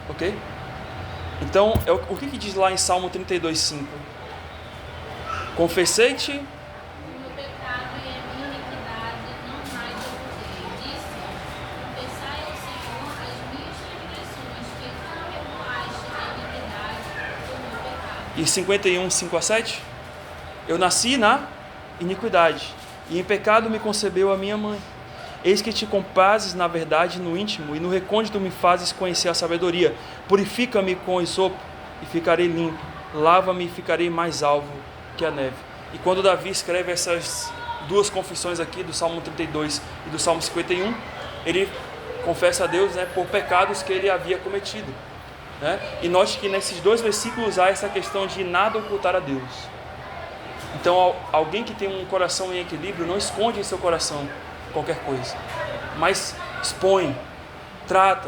Ok? Então, o que diz lá em Salmo 32:5? Confessei-te. Meu pecado e a minha iniquidade não mais ocultei. Disse: confessai ao Senhor as minhas transgressões, que não perdoaste a iniquidade do meu pecado. E 51:5-7? Eu nasci na iniquidade, e em pecado me concebeu a minha mãe. Eis que te comprazes na verdade no íntimo, e no recôndito me fazes conhecer a sabedoria. Purifica-me com esopo, e ficarei limpo. Lava-me, e ficarei mais alvo que a neve. E quando Davi escreve essas duas confissões aqui, do Salmo 32 e do Salmo 51, ele confessa a Deus, né, por pecados que ele havia cometido, né? E note que nesses dois versículos há essa questão de nada ocultar a Deus. Então, alguém que tem um coração em equilíbrio não esconde em seu coração qualquer coisa, mas expõe, trata.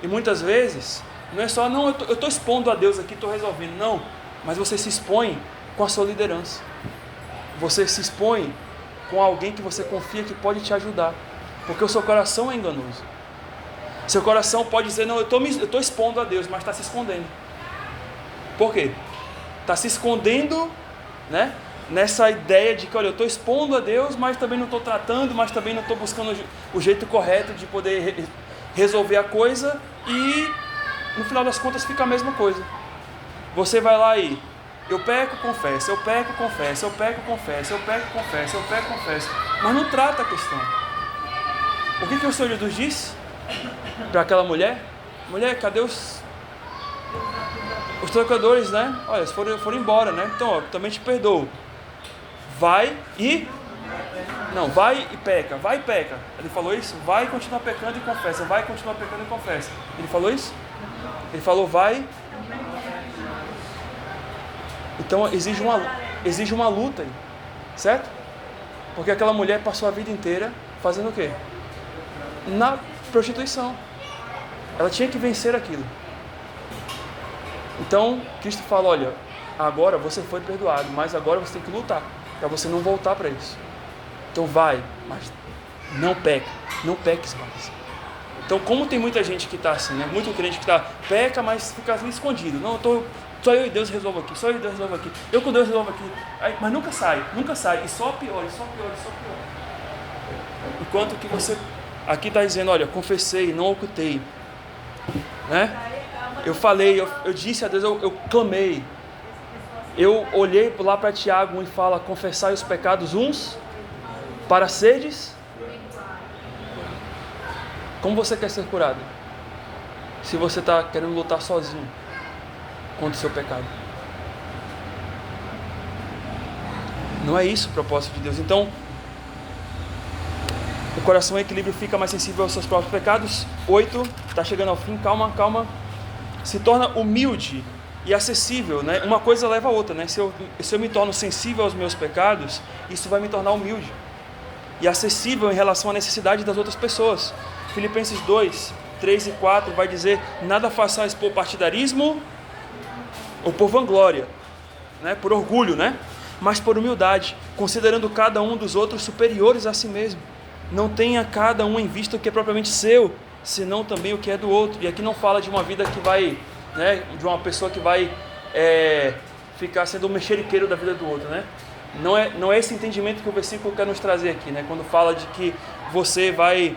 E muitas vezes não é só, não, eu estou expondo a Deus aqui, estou resolvendo, não, mas você se expõe com a sua liderança, você se expõe com alguém que você confia que pode te ajudar, porque o seu coração é enganoso. Seu coração pode dizer, não, eu estou expondo a Deus, mas está se escondendo. Por quê? Está se escondendo, né, nessa ideia de que, olha, eu estou expondo a Deus, mas também não estou tratando, mas também não estou buscando o jeito correto de poder resolver a coisa, e no final das contas fica a mesma coisa. Você vai lá e eu peco, confesso, eu peco, confesso, eu peco, confesso, eu peco, confesso, eu peco, confesso, mas não trata a questão. O que o Senhor Jesus disse para aquela mulher? Mulher, cadê os trocadores, né? Olha, eles foram embora, né? Então, ó, também te perdoo. Vai e peca, vai e peca. Ele falou isso? Vai e continua pecando e confessa, vai e continua pecando e confessa. Ele falou isso? Ele falou vai. Então exige uma luta aí, certo? Porque aquela mulher passou a vida inteira fazendo o quê? Na prostituição. Ela tinha que vencer aquilo. Então Cristo fala, olha, agora você foi perdoado, mas agora você tem que lutar para você não voltar para isso. Então vai, mas não peques mais. Então, como tem muita gente que está assim, né? Muito crente que peca, mas fica assim escondido. Não, só eu e Deus resolvo aqui, só eu e Deus resolvo aqui, eu com Deus resolvo aqui. Aí, mas nunca sai, e só piora. Enquanto que você aqui está dizendo, olha, confessei, não ocultei, né? Eu falei, eu disse a Deus, eu clamei. Eu olhei lá para Tiago e fala, confessai os pecados uns para seres. Como você quer ser curado? Se você está querendo lutar sozinho contra o seu pecado. Não é isso o propósito de Deus. Então, o coração em equilíbrio fica mais sensível aos seus próprios pecados. 8, está chegando ao fim, calma. Se torna humilde e acessível, né? Uma coisa leva a outra, né? Se eu me torno sensível aos meus pecados, isso vai me tornar humilde e acessível em relação à necessidade das outras pessoas. Filipenses 2, 3 e 4 vai dizer: nada façais por partidarismo ou por vanglória, né? Por orgulho, né? Mas por humildade, considerando cada um dos outros superiores a si mesmo. Não tenha cada um em vista o que é propriamente seu, senão também o que é do outro. E aqui não fala de uma vida que vai, né, de uma pessoa que vai ficar sendo o mexeriqueiro da vida do outro, né? Não é esse entendimento que o versículo quer nos trazer aqui, né? Quando fala de que você vai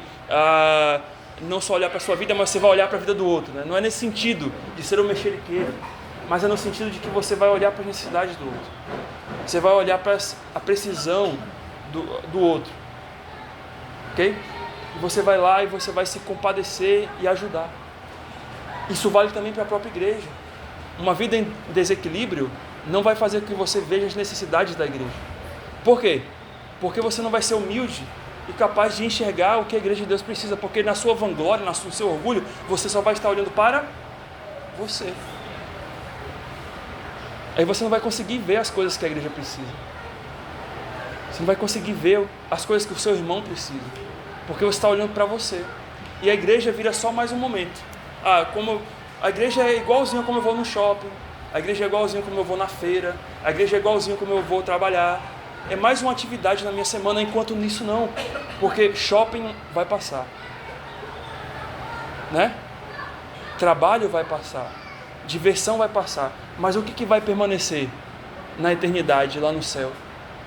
não só olhar para a sua vida, mas você vai olhar para a vida do outro, né? Não é nesse sentido de ser um mexeriqueiro, mas é no sentido de que você vai olhar para as necessidades do outro. Você vai olhar para a precisão do outro, ok? E você vai lá e você vai se compadecer e ajudar. Isso vale também para a própria igreja. Uma vida em desequilíbrio não vai fazer com que você veja as necessidades da igreja. Por quê? Porque você não vai ser humilde e capaz de enxergar o que a igreja de Deus precisa, porque na sua vanglória, no seu orgulho, você só vai estar olhando para você. Aí você não vai conseguir ver as coisas que a igreja precisa. Você não vai conseguir ver as coisas que o seu irmão precisa, porque você está olhando para você. E a igreja vira só mais um momento. Como a igreja é igualzinho como eu vou no shopping, a igreja é igualzinho como eu vou na feira, a igreja é igualzinho como eu vou trabalhar. É mais uma atividade na minha semana, enquanto nisso não, porque shopping vai passar, né? Trabalho vai passar, diversão vai passar, mas o que vai permanecer na eternidade, lá no céu?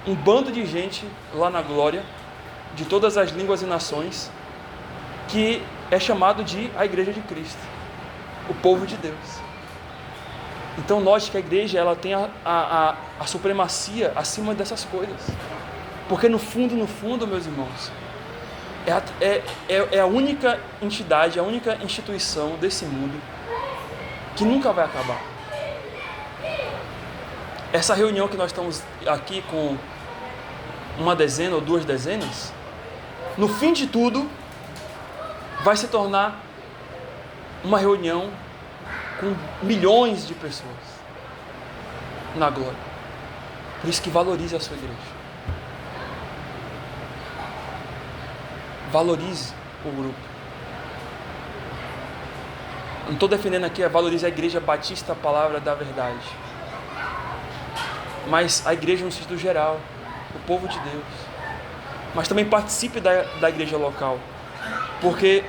Um bando de gente lá na glória, de todas as línguas e nações, que é chamado de a Igreja de Cristo, o povo de Deus. Então note que a igreja ela tem a supremacia acima dessas coisas, porque no fundo, meus irmãos, é a única entidade, a única instituição desse mundo que nunca vai acabar. Essa reunião que nós estamos aqui com uma dezena ou 2 dezenas, no fim de tudo, vai se tornar uma reunião com milhões de pessoas na glória. Por isso que valorize a sua igreja. Valorize o grupo. Não estou defendendo aqui valorize a igreja batista, a palavra da verdade, mas a igreja no sentido geral, o povo de Deus. Mas também participe da igreja local, porque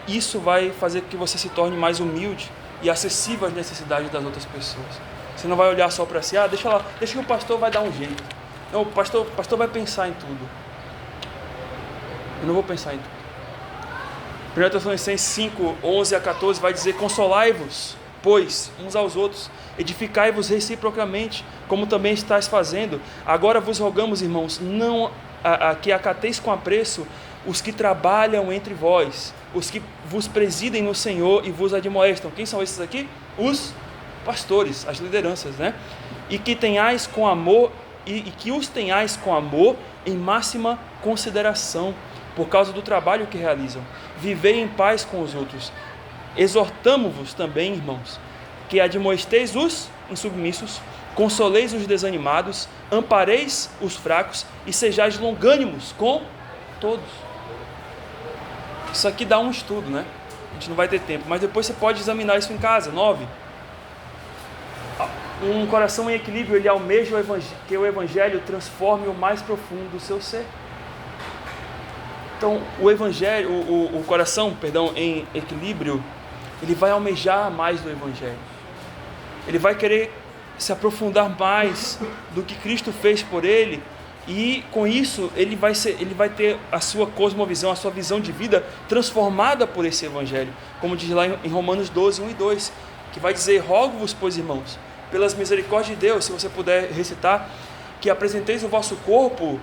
isso vai fazer com que você se torne mais humilde e acessível às necessidades das outras pessoas. Você não vai olhar só para si, deixa que o pastor vai dar um jeito. Não, o pastor vai pensar em tudo. Eu não vou pensar em tudo. 1 Tessalonicenses 5, 11 a 14 vai dizer: consolai-vos, pois, uns aos outros, edificai-vos reciprocamente, como também estáis fazendo. Agora vos rogamos, irmãos, que acateis com apreço os que trabalham entre vós, os que vos presidem no Senhor e vos admoestam. Quem são esses aqui? Os pastores, as lideranças, né? E que tenhais com amor, e que os tenhais com amor em máxima consideração, por causa do trabalho que realizam. Vivei em paz com os outros. Exortamo-vos também, irmãos, que admoesteis os insubmissos, consoleis os desanimados, ampareis os fracos e sejais longânimos com todos. Isso aqui dá um estudo, né? A gente não vai ter tempo, mas depois você pode examinar isso em casa. 9. Um coração em equilíbrio, ele almeja que o Evangelho transforme o mais profundo do seu ser. Então, o Evangelho, o coração, em equilíbrio, ele vai almejar mais do Evangelho. Ele vai querer se aprofundar mais do que Cristo fez por ele, e com isso ele vai ter a sua cosmovisão, a sua visão de vida transformada por esse Evangelho, como diz lá em Romanos 12, 1 e 2, que vai dizer: rogo-vos, pois, irmãos, pelas misericórdias de Deus, se você puder recitar, que apresenteis o vosso corpo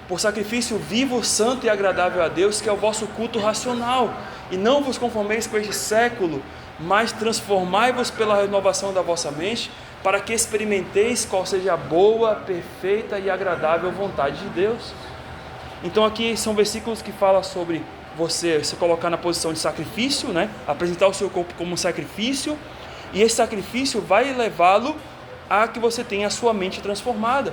por sacrifício vivo, santo e agradável a Deus, que é o vosso culto racional, e não vos conformeis com este século, mas transformai-vos pela renovação da vossa mente, para que experimenteis qual seja a boa, perfeita e agradável vontade de Deus. Então aqui são versículos que falam sobre você se colocar na posição de sacrifício, né? Apresentar o seu corpo como um sacrifício, E esse sacrifício vai levá-lo a que você tenha a sua mente transformada.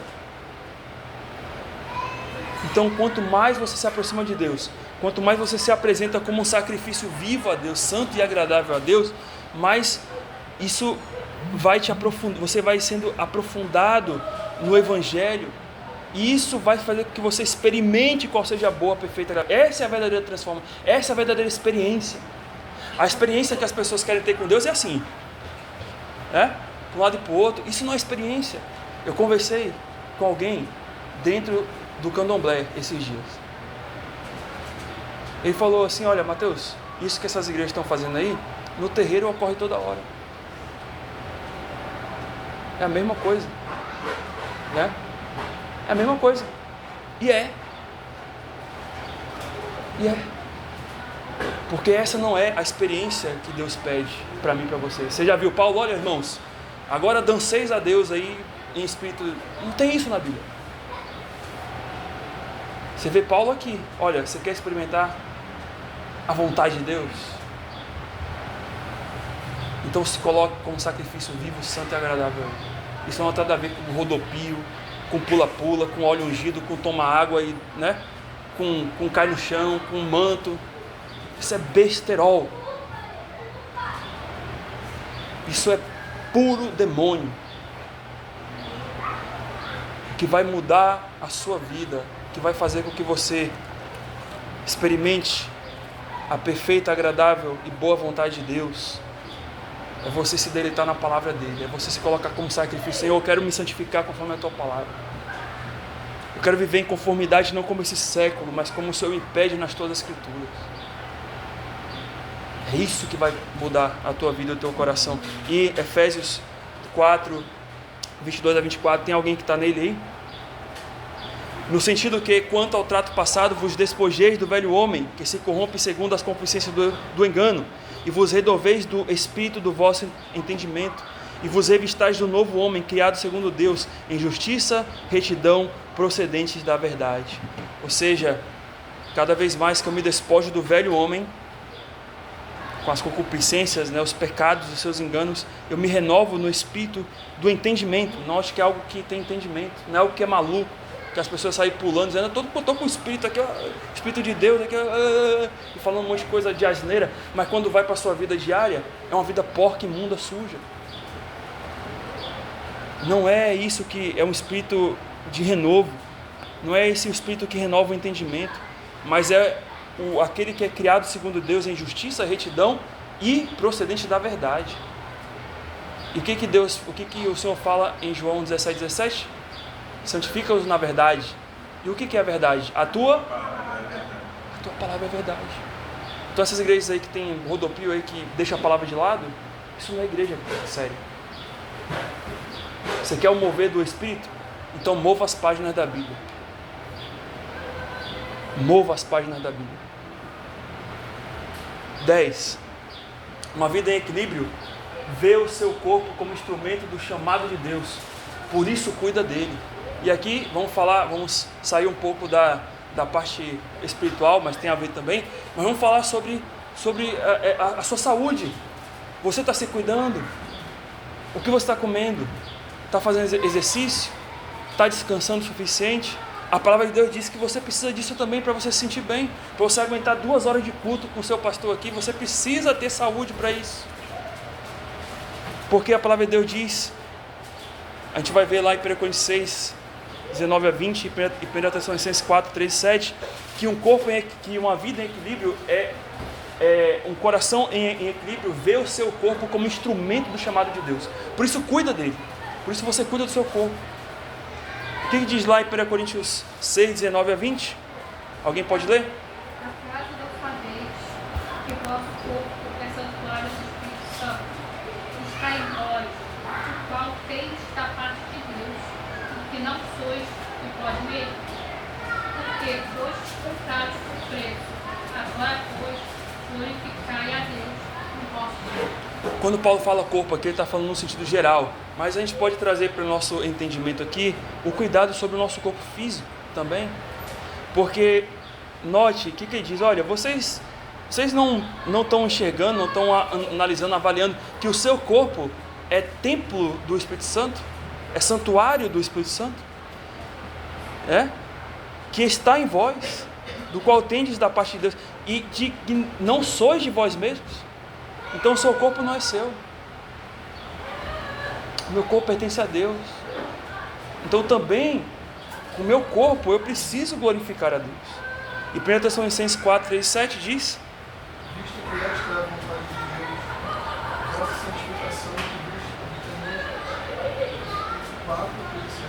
Então, quanto mais você se aproxima de Deus, quanto mais você se apresenta como um sacrifício vivo a Deus, santo e agradável a Deus, mais isso vai te aprofundar, você vai sendo aprofundado no Evangelho, e isso vai fazer com que você experimente qual seja a boa, perfeita. Essa é a verdadeira transformação, essa é a verdadeira experiência. A experiência que as pessoas querem ter com Deus é assim, né? De um lado e para o outro. Isso não é experiência. Eu conversei com alguém dentro do candomblé esses dias. Ele falou assim: olha, Mateus, isso que essas igrejas estão fazendo aí, no terreiro ocorre toda hora. É a mesma coisa, né? É a mesma coisa. E é. Porque essa não é a experiência que Deus pede para mim e para você. Você já viu Paulo? Olha, irmãos, agora danceis a Deus aí em espírito. Não tem isso na Bíblia. Você vê Paulo aqui. Olha, você quer experimentar a vontade de Deus? Então se coloque como sacrifício vivo, santo e agradável. Isso não tem nada a ver com rodopio, com pula-pula, com óleo ungido, com toma água, e, né? com cai no chão, com manto. Isso é besterol. Isso é puro demônio, que vai mudar a sua vida, que vai fazer com que você experimente a perfeita, agradável e boa vontade de Deus. É você se deleitar na palavra dele, é você se colocar como sacrifício. Senhor, eu quero me santificar conforme a tua palavra. Eu quero viver em conformidade não como esse século, mas como o Senhor me pede nas tuas escrituras. É isso que vai mudar a tua vida e o teu coração. E Efésios 4, 22 a 24, tem alguém que está nele aí? No sentido que, quanto ao trato passado, vos despojeis do velho homem, que se corrompe segundo as concupiscências do engano, e vos redoveis do espírito do vosso entendimento, e vos revistais do novo homem, criado segundo Deus, em justiça, retidão, procedentes da verdade. Ou seja, cada vez mais que eu me despojo do velho homem, com as concupiscências, né, os pecados, os seus enganos, eu me renovo no espírito do entendimento. Note que é algo que tem entendimento, não é algo que é maluco, que as pessoas saem pulando, dizendo: eu estou com o espírito aqui, ó, espírito de Deus aqui, e falando um monte de coisa de asneira, mas quando vai para a sua vida diária, é uma vida porca, imunda, suja. Não é isso que é um espírito de renovo, não é esse o espírito que renova o entendimento, mas é aquele que é criado segundo Deus em justiça, retidão e procedente da verdade. E o que o Senhor fala em João 17:17? Santifica-os na verdade. E o que é a verdade? A tua palavra é verdade. Então essas igrejas aí que tem rodopio aí, que deixa a palavra de lado, isso não é igreja sério. Você quer o mover do Espírito? Então mova as páginas da Bíblia. Mova as páginas da Bíblia. 10. Uma vida em equilíbrio vê o seu corpo como instrumento do chamado de Deus, por isso cuida dele. E aqui vamos sair um pouco da parte espiritual, mas tem a ver também, mas vamos falar sobre a sua saúde. Você está se cuidando? O que você está comendo? Está fazendo exercício? Está descansando o suficiente? A palavra de Deus diz que você precisa disso também para você se sentir bem. Para você aguentar 2 horas de culto com o seu pastor aqui, você precisa ter saúde para isso. Porque a palavra de Deus diz, a gente vai ver lá em 1 Coríntios 6, 19 a 20 e 1 Tessalonicenses 4, 3 e 7, que que uma vida em equilíbrio um coração em equilíbrio vê o seu corpo como instrumento do chamado de Deus. Por isso cuida dele. Por isso você cuida do seu corpo. O que diz lá em 1 Coríntios 6, 19 a 20? Alguém pode ler? Acaso não sabeis que o vosso corpo é santuário do Espírito Santo, está em vós, o qual tendes da parte de Deus, porque não sois de vós mesmos, porque fostes comprados por preço. Agora, pois, glorificai a Deus no vosso corpo. Quando Paulo fala corpo aqui, ele está falando no sentido geral, mas a gente pode trazer para o nosso entendimento aqui o cuidado sobre o nosso corpo físico também, porque note que ele diz: olha, vocês Vocês não estão enxergando, não estão analisando, avaliando que o seu corpo é templo do Espírito Santo? É santuário do Espírito Santo? Que está em vós, do qual tendes da parte de Deus, e que não sois de vós mesmos. Então o seu corpo não é seu. O meu corpo pertence a Deus. Então também, o meu corpo, eu preciso glorificar a Deus. E 1 Tessalonicenses 4, 3, 7 diz: visto que esta é a vontade de Deus, vossa santificação que vos habita no 4, 3, 7,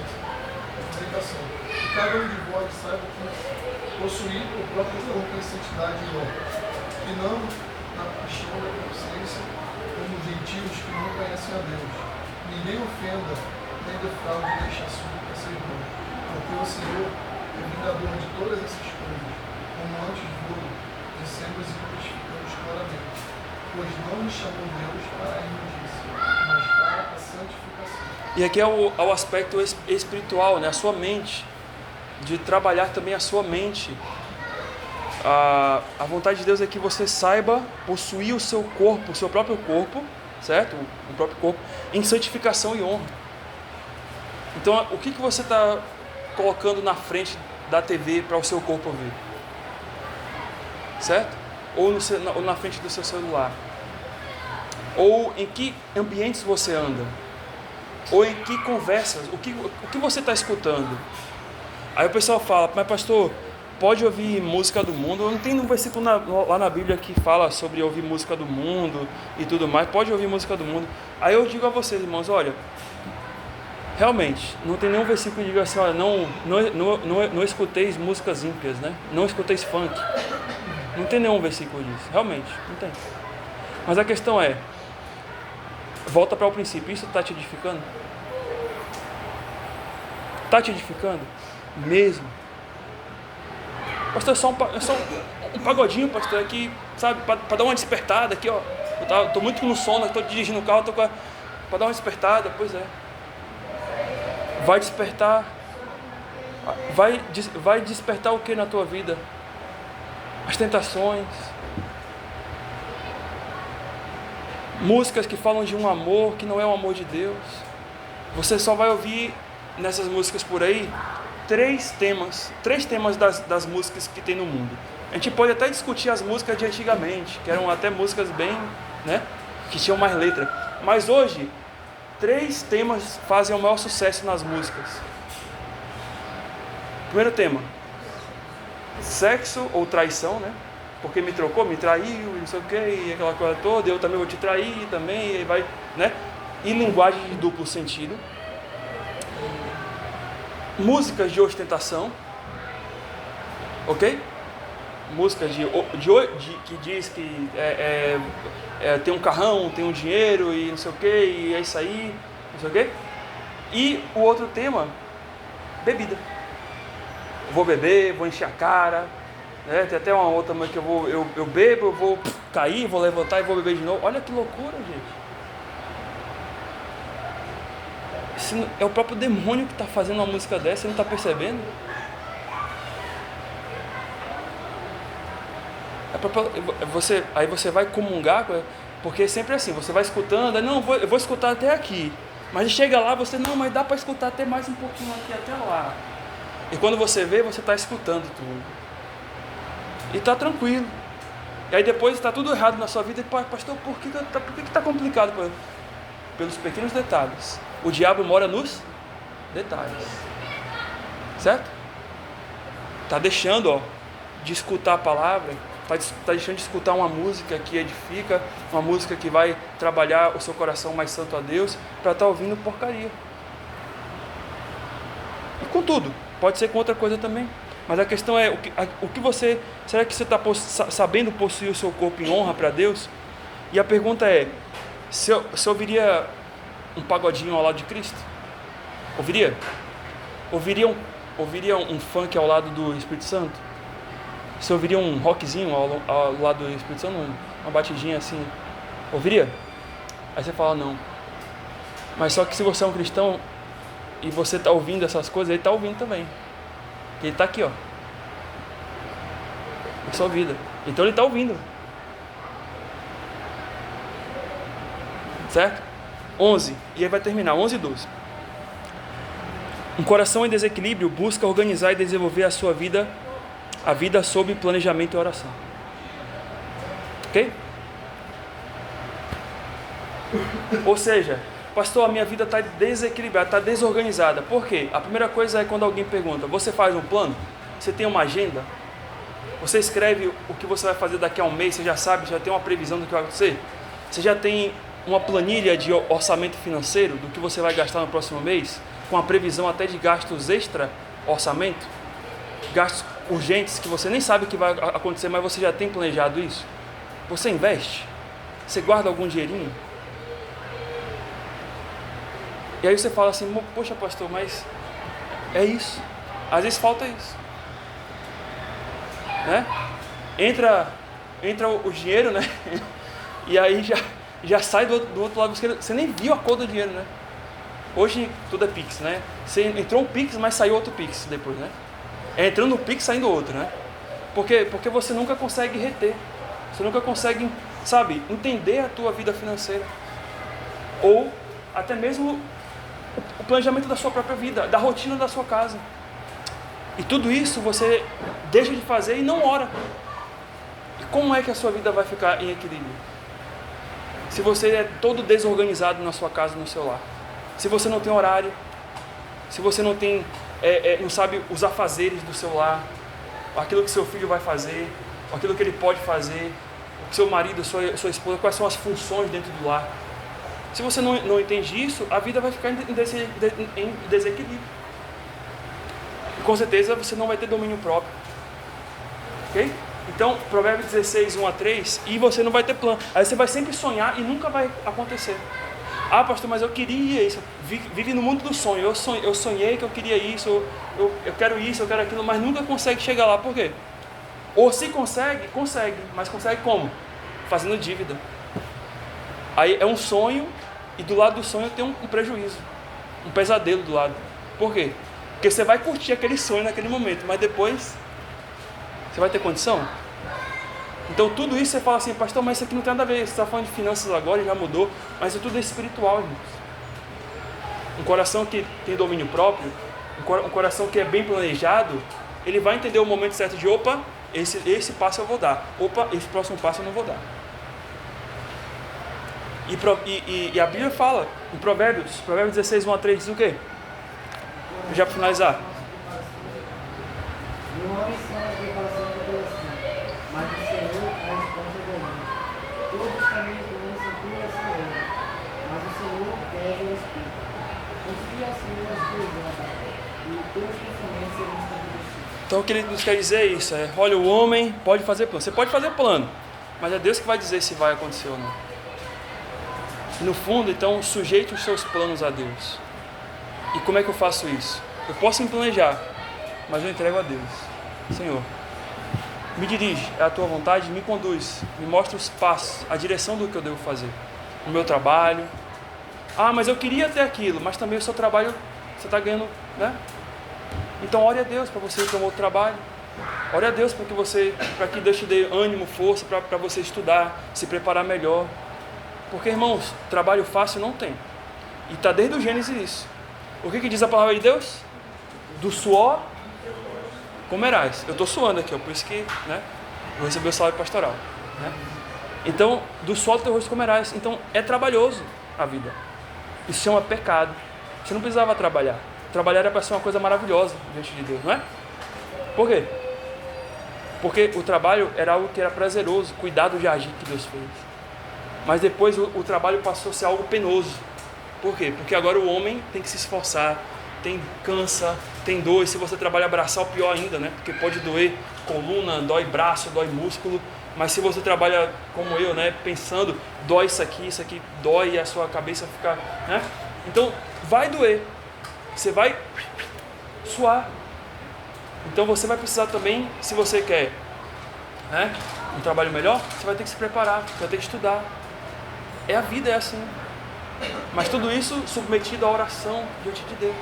santificação. Que cada um de vós saiba que possuir o próprio corpo em santidade e honra, que não na paixão da consciência, como gentios que não conhecem a Deus. Ninguém ofenda, nem defraude, deixe assunto a seu irmão, porque o Senhor é vingador de todas essas coisas, como antes vos dissemos e testificamos claramente, pois não nos chamou Deus para a imundícia, mas para a santificação. E aqui é o aspecto espiritual, né? A sua mente, de trabalhar também a sua mente. A vontade de Deus é que você saiba possuir o seu corpo, o seu próprio corpo, certo? O próprio corpo, em santificação e honra. Então, o que você está colocando na frente da TV para o seu corpo ver? Certo? Ou na frente do seu celular? Ou em que ambientes você anda? Ou em que conversas? O que você está escutando? Aí o pessoal fala: mas pastor, pode ouvir música do mundo? Não tem um versículo lá na Bíblia que fala sobre ouvir música do mundo e tudo mais. Pode ouvir música do mundo. Aí eu digo a vocês, irmãos, olha, realmente, não tem nenhum versículo que diga assim: olha, não escuteis músicas ímpias, né? Não escuteis funk. Não tem nenhum versículo disso, realmente, não tem. Mas a questão é, volta para o princípio, isso está te edificando? Está te edificando? Mesmo? Pastor, é só um pagodinho, pastor, aqui, sabe, para dar uma despertada aqui, ó. Eu estou muito no sono, estou dirigindo o carro, para dar uma despertada. Pois é. Vai despertar. Vai despertar o que na tua vida? As tentações. Músicas que falam de um amor que não é o amor de Deus. Você só vai ouvir nessas músicas por aí três temas das músicas que tem no mundo. A gente pode até discutir as músicas de antigamente, que eram até músicas bem, né, que tinham mais letra. Mas hoje, 3 temas fazem o maior sucesso nas músicas. Primeiro tema: sexo ou traição, né? Porque me trocou, me traiu, não sei o que, e aquela coisa toda, eu também vou te trair também, e vai, né? E linguagem de duplo sentido. Músicas de ostentação, ok? Músicas que diz que tem um carrão, tem um dinheiro e não sei o que, e é isso aí, não sei o que. E o outro tema: bebida. Vou beber, vou encher a cara, né? Tem até uma outra mãe que eu bebo, eu vou cair, vou levantar e vou beber de novo. Olha que loucura, gente. É o próprio demônio que está fazendo uma música dessa, você não está percebendo? Aí você vai comungar, porque é sempre assim, você vai escutando, não, eu vou escutar até aqui, mas chega lá, mas dá para escutar até mais um pouquinho aqui, até lá. E quando você vê, você está escutando tudo. E está tranquilo. E aí depois está tudo errado na sua vida, e pastor, por que está complicado? Pelos pequenos detalhes. O diabo mora nos detalhes. Certo? Está deixando de escutar a palavra, está deixando de escutar uma música que edifica, uma música que vai trabalhar o seu coração mais santo a Deus, para estar ouvindo porcaria. E com tudo, pode ser com outra coisa também. Mas a questão é, será que você está sabendo possuir o seu corpo em honra para Deus? E a pergunta é, se ouviria um pagodinho ao lado de Cristo? Ouviria? Ouviria um funk ao lado do Espírito Santo? Você ouviria um rockzinho ao lado do Espírito Santo? Uma batidinha assim? Ouviria? Aí você fala, não. Mas só que se você é um cristão e você está ouvindo essas coisas, ele está ouvindo também. Ele está aqui, na sua vida. Então ele está ouvindo. Certo? 11, e aí vai terminar, 11 e 12. Um coração em desequilíbrio busca organizar e desenvolver a vida sob planejamento e oração. Ok? Ou seja, pastor, a minha vida está desequilibrada, está desorganizada. Por quê? A primeira coisa é quando alguém pergunta, você faz um plano? Você tem uma agenda? Você escreve o que você vai fazer daqui a um mês, você já sabe, já tem uma previsão do que vai acontecer? Você já tem uma planilha de orçamento financeiro do que você vai gastar no próximo mês? Com a previsão até de gastos extra orçamento? Gastos urgentes que você nem sabe o que vai acontecer, mas você já tem planejado isso? Você investe? Você guarda algum dinheirinho? E aí você fala assim, poxa pastor, mas é isso. Às vezes falta isso. Né? Entra o dinheiro, né? E aí já sai do outro lado do esquerdo. Você nem viu a cor do dinheiro, né? Hoje tudo é Pix, né? Você entrou um Pix, mas saiu outro Pix depois, né? É entrando um Pix, saindo outro, né? Por quê? Porque você nunca consegue reter. Você nunca consegue, sabe, entender a tua vida financeira. Ou até mesmo o planejamento da sua própria vida, da rotina da sua casa. E tudo isso você deixa de fazer e não ora. E como é que a sua vida vai ficar em equilíbrio? Se você é todo desorganizado na sua casa, no seu lar. Se você não tem horário. Se você não tem, não sabe os afazeres do seu lar. Aquilo que seu filho vai fazer. Aquilo que ele pode fazer. O que seu marido, sua esposa, quais são as funções dentro do lar. Se você não entende isso, a vida vai ficar em desequilíbrio. E com certeza você não vai ter domínio próprio. Ok? Então, Provérbios 16, 1 a 3, e você não vai ter plano. Aí você vai sempre sonhar e nunca vai acontecer. Ah, pastor, mas eu queria isso. Vive no mundo do sonho. Eu sonhei que eu queria isso, eu quero isso, eu quero aquilo, mas nunca consegue chegar lá. Por quê? Ou se consegue, mas consegue como? Fazendo dívida. Aí é um sonho e do lado do sonho tem um prejuízo, um pesadelo do lado. Por quê? Porque você vai curtir aquele sonho naquele momento, mas depois você vai ter condição? Então tudo isso você fala assim, pastor, mas isso aqui não tem nada a ver, você está falando de finanças agora e já mudou, mas tudo é espiritual, irmãos. Um coração que tem domínio próprio, um coração que é bem planejado, ele vai entender o momento certo de, opa, esse passo eu vou dar, opa, esse próximo passo eu não vou dar. E a Bíblia fala, em Provérbios 16, 1 a 3, diz o quê? Já para finalizar. No homem são as revelações do coração, mas o Senhor é a resposta do homem. Todos os caminhos do homem são puros a Senhor, mas o Senhor pede o Espírito. Confia ao Senhor as tuas obras, e os teus pensamentos serão estabelecidos. Então o que ele nos quer dizer é isso, olha, o homem pode fazer plano. Você pode fazer plano, mas é Deus que vai dizer se vai acontecer ou não. No fundo, então, sujeite os seus planos a Deus. E como é que eu faço isso? Eu posso me planejar, mas eu entrego a Deus. Senhor, me dirige, é a tua vontade, me conduz, me mostra os passos, a direção do que eu devo fazer. No meu trabalho. Ah, mas eu queria ter aquilo, mas também o seu trabalho, você está ganhando, né? Então ore a Deus para você ir para um outro trabalho. Ore a Deus para que Deus te dê ânimo, força para você estudar, se preparar melhor. Porque, irmãos, trabalho fácil não tem. E está desde o Gênesis isso. O que diz a palavra de Deus? Do suor comerás. Eu estou suando aqui, por isso que, né, vou receber o salário pastoral. Né? Então, do suor do teu rosto comerás. Então, é trabalhoso a vida. Isso chama pecado. Você não precisava trabalhar. Trabalhar era para ser uma coisa maravilhosa diante de Deus, não é? Por quê? Porque o trabalho era algo que era prazeroso, cuidar do jardim que Deus fez. Mas depois o trabalho passou a ser algo penoso. Por quê? Porque agora o homem tem que se esforçar, cansa, tem dor. E se você trabalha braçal, pior ainda, né? Porque pode doer coluna, dói braço, dói músculo. Mas se você trabalha como eu, né? Pensando, dói isso aqui dói e a sua cabeça fica, né? Então, vai doer. Você vai suar. Então você vai precisar também, se você quer, né, um trabalho melhor, você vai ter que se preparar, você vai ter que estudar. A vida é assim. Mas tudo isso submetido à oração diante de Deus.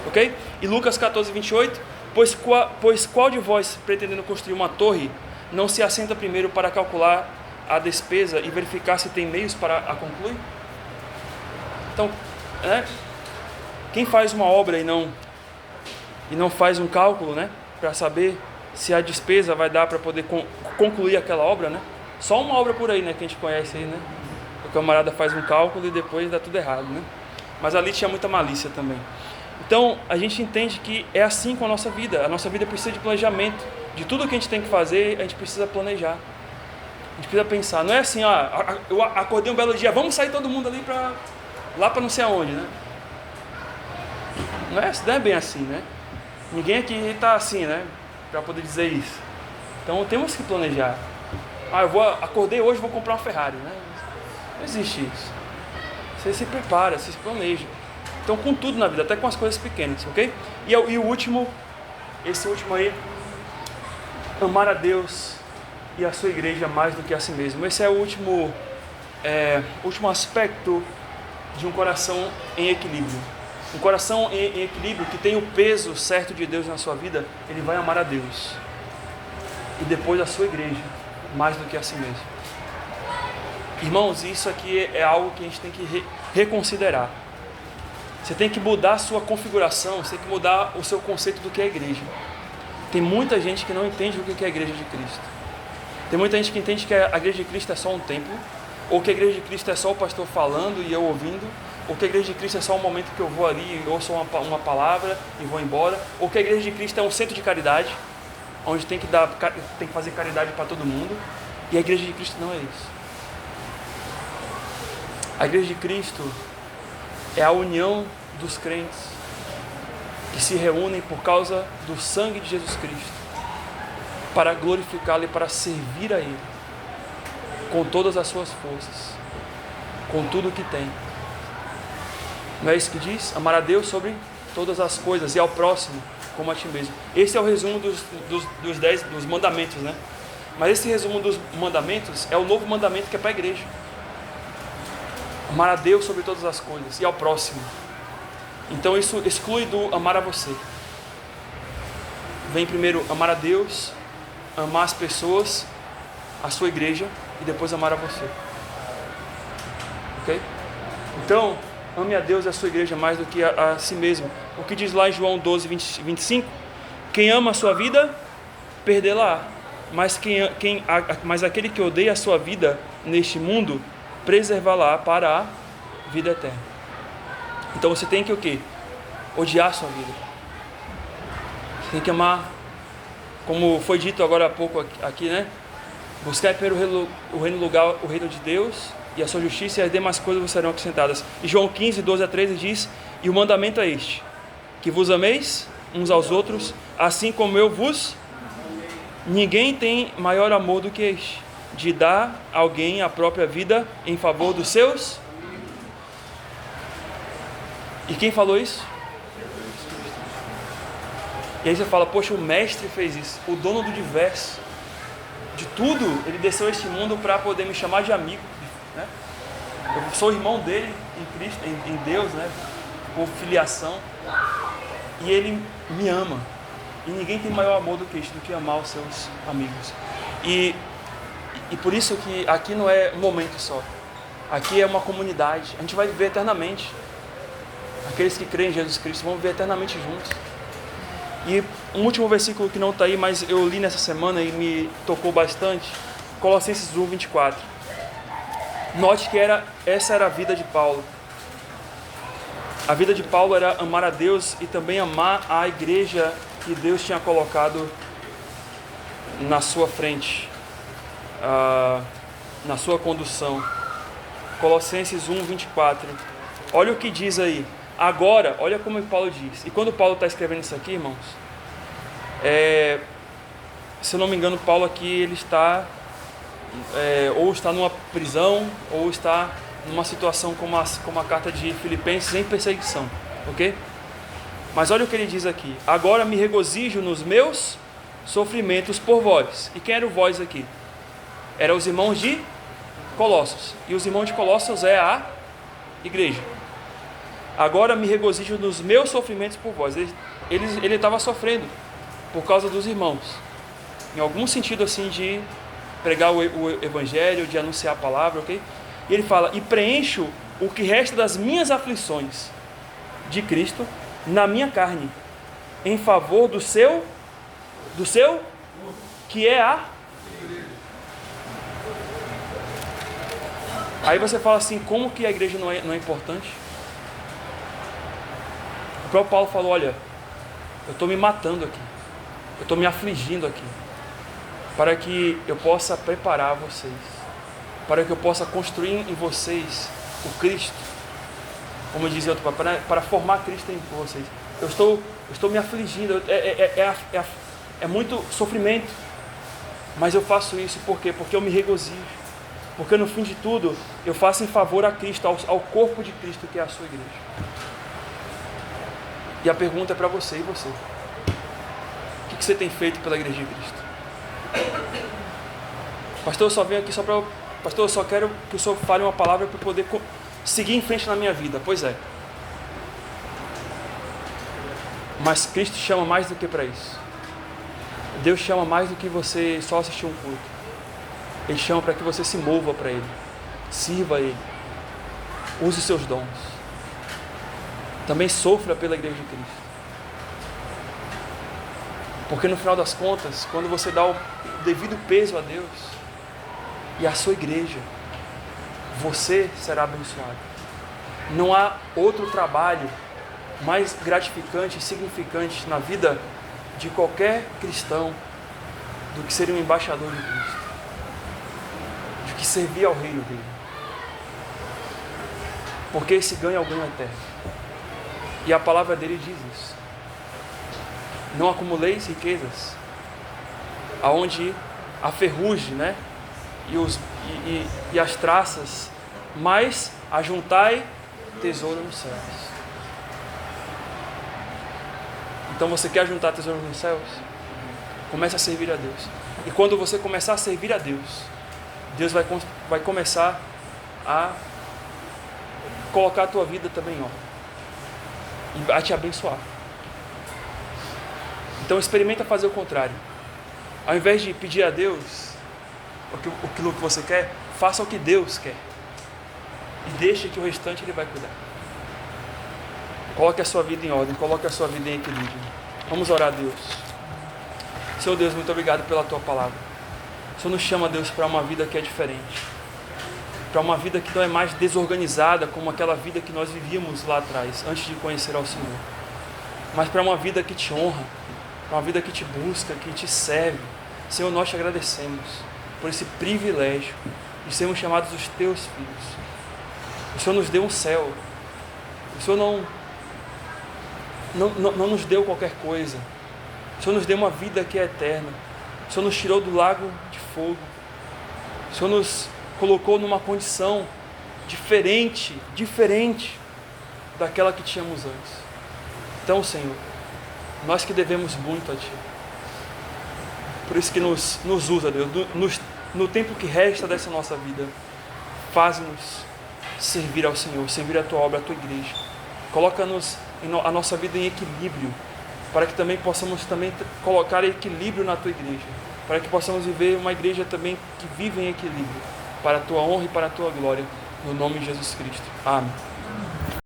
Ok? E Lucas 14, 28. Pois qual de vós, pretendendo construir uma torre, não se assenta primeiro para calcular a despesa e verificar se tem meios para a concluir? Então, né, quem faz uma obra e não faz um cálculo, né, para saber se a despesa vai dar para poder concluir aquela obra, né? Só uma obra por aí, né, que a gente conhece aí, né? O camarada faz um cálculo e depois dá tudo errado, né? Mas ali tinha muita malícia também. Então, a gente entende que é assim com a nossa vida. A nossa vida precisa de planejamento. De tudo que a gente tem que fazer, a gente precisa planejar. A gente precisa pensar. Não é assim, eu acordei um belo dia, vamos sair todo mundo ali lá para não sei aonde, né? Não é bem assim, né? Ninguém aqui está assim, né? Para poder dizer isso. Então, temos que planejar. Acordei hoje, vou comprar uma Ferrari, né? Não existe isso. Você se prepara, você se planeja. Então, com tudo na vida, até com as coisas pequenas, ok? E o último, esse último aí, amar a Deus e a sua igreja mais do que a si mesmo. Esse é o último aspecto de um coração em equilíbrio. Um coração em equilíbrio que tem o peso certo de Deus na sua vida, ele vai amar a Deus. E depois a sua igreja, mais do que a si mesmo. Irmãos, isso aqui é algo que a gente tem que reconsiderar. Você tem que mudar a sua configuração, você tem que mudar o seu conceito do que é igreja. Tem muita gente que não entende o que é a igreja de Cristo. Tem muita gente que entende que a igreja de Cristo é só um templo, ou que a igreja de Cristo é só o pastor falando e eu ouvindo, ou que a igreja de Cristo é só um momento que eu vou ali e ouço uma palavra e vou embora, ou que a igreja de Cristo é um centro de caridade, onde tem que fazer caridade para todo mundo, e a igreja de Cristo não é isso. A igreja de Cristo é a união dos crentes que se reúnem por causa do sangue de Jesus Cristo para glorificá-lo e para servir a Ele com todas as suas forças, com tudo o que tem. Não é isso que diz? Amar a Deus sobre todas as coisas e ao próximo como a ti mesmo. Esse é o resumo dos mandamentos, né? Mas esse resumo dos mandamentos é o novo mandamento que é para a igreja. Amar a Deus sobre todas as coisas e ao próximo. Então isso exclui do amar a você. Vem primeiro amar a Deus, amar as pessoas, a sua igreja e depois amar a você. Ok? Então, ame a Deus e a sua igreja mais do que a si mesmo. O que diz lá em João 12, 25? Quem ama a sua vida, perdê-la. Mas aquele que odeia a sua vida neste mundo, preservá-la para a vida eterna. Então você tem que o quê? Odiar a sua vida. Você tem que amar, como foi dito agora há pouco aqui, né? Buscar primeiro o reino de Deus e a sua justiça, e as demais coisas serão acrescentadas. E João 15, 12 a 13 diz: e o mandamento é este, que vos ameis uns aos outros, assim como eu vos. Ninguém tem maior amor do que este, de dar a alguém a própria vida em favor dos seus. E quem falou isso? E aí você fala, poxa, o mestre fez isso, o dono do universo, de tudo, ele desceu a este mundo para poder me chamar de amigo, né? Eu sou irmão dele em Cristo, em Deus, né? Por filiação, e ele me ama. E ninguém tem maior amor do que isso, do que amar os seus amigos. E por isso que aqui não é um momento só. Aqui é uma comunidade. A gente vai viver eternamente. Aqueles que creem em Jesus Cristo vão viver eternamente juntos. E um último versículo que não está aí, mas eu li nessa semana e me tocou bastante. Colossenses 1, 24. Note que essa era a vida de Paulo. A vida de Paulo era amar a Deus e também amar a igreja que Deus tinha colocado na sua frente, na sua condução. Colossenses 1, 24. Olha o que diz aí. Agora, olha como Paulo diz. E quando Paulo está escrevendo isso aqui, irmãos, se eu não me engano, Paulo aqui ele está ou está numa prisão ou está numa situação como a carta de Filipenses, em perseguição, ok? Mas olha o que ele diz aqui. Agora me regozijo nos meus sofrimentos por vós. E quem era o vós aqui? Eram os irmãos de Colossos. E os irmãos de Colossos é a igreja. Agora me regozijo nos meus sofrimentos por vós. Ele estava sofrendo por causa dos irmãos. Em algum sentido assim de pregar o evangelho, de anunciar a palavra, ok? E ele fala, e preencho o que resta das minhas aflições de Cristo na minha carne, em favor do seu que é a... Aí você fala assim, como que a igreja não é importante? O próprio Paulo falou, olha, eu estou me matando aqui, eu estou me afligindo aqui, para que eu possa preparar vocês, para que eu possa construir em vocês o Cristo, como dizia outro, para formar Cristo em vocês. Eu estou me afligindo, é muito sofrimento, mas eu faço isso por quê? Porque eu me regozijo, porque no fim de tudo eu faço em favor a Cristo, ao corpo de Cristo, que é a sua igreja. E a pergunta é para você e você: o que você tem feito pela igreja de Cristo? Pastor, eu só venho aqui só para... Pastor, eu só quero que o Senhor fale uma palavra para eu poder seguir em frente na minha vida. Pois é. Mas Cristo chama mais do que para isso. Deus chama mais do que você só assistir um culto. Ele chama para que você se mova para Ele, sirva a Ele, use os seus dons, também sofra pela igreja de Cristo. Porque no final das contas, quando você dá o devido peso a Deus e à sua igreja, você será abençoado. Não há outro trabalho mais gratificante e significante na vida de qualquer cristão do que ser um embaixador de Cristo, do que servir ao reino dele. Porque esse ganho é o ganho eterno. E a palavra dele diz isso. Não acumuleis riquezas aonde a ferrugem, né? E as traças, mas ajuntai tesouro nos céus. Então você quer juntar tesouro nos céus? Comece a servir a Deus. E quando você começar a servir a Deus, Deus vai começar a colocar a tua vida também em ordem e vai te abençoar. Então experimenta fazer o contrário. Ao invés de pedir a Deus aquilo que você quer, faça o que Deus quer e deixe que o restante Ele vai cuidar. Coloque a sua vida em ordem, coloque a sua vida em equilíbrio. Vamos orar a Deus. Senhor Deus, muito obrigado pela Tua palavra. O Senhor nos chama, Deus, para uma vida que é diferente, para uma vida que não é mais desorganizada como aquela vida que nós vivíamos lá atrás, antes de conhecer ao Senhor, mas para uma vida que te honra, para uma vida que te busca, que te serve. Senhor, nós te agradecemos por esse privilégio de sermos chamados os Teus filhos. O Senhor nos deu um céu. O Senhor não nos deu qualquer coisa. O Senhor nos deu uma vida que é eterna. O Senhor nos tirou do lago de fogo. O Senhor nos colocou numa condição diferente daquela que tínhamos antes. Então, Senhor, nós que devemos muito a Ti. Por isso que nos usa, Deus, no tempo que resta dessa nossa vida, faz-nos servir ao Senhor, servir a Tua obra, a Tua igreja. Coloca-nos a nossa vida em equilíbrio, para que também possamos colocar equilíbrio na Tua igreja, para que possamos viver uma igreja também que vive em equilíbrio, para a Tua honra e para a Tua glória, no nome de Jesus Cristo. Amém.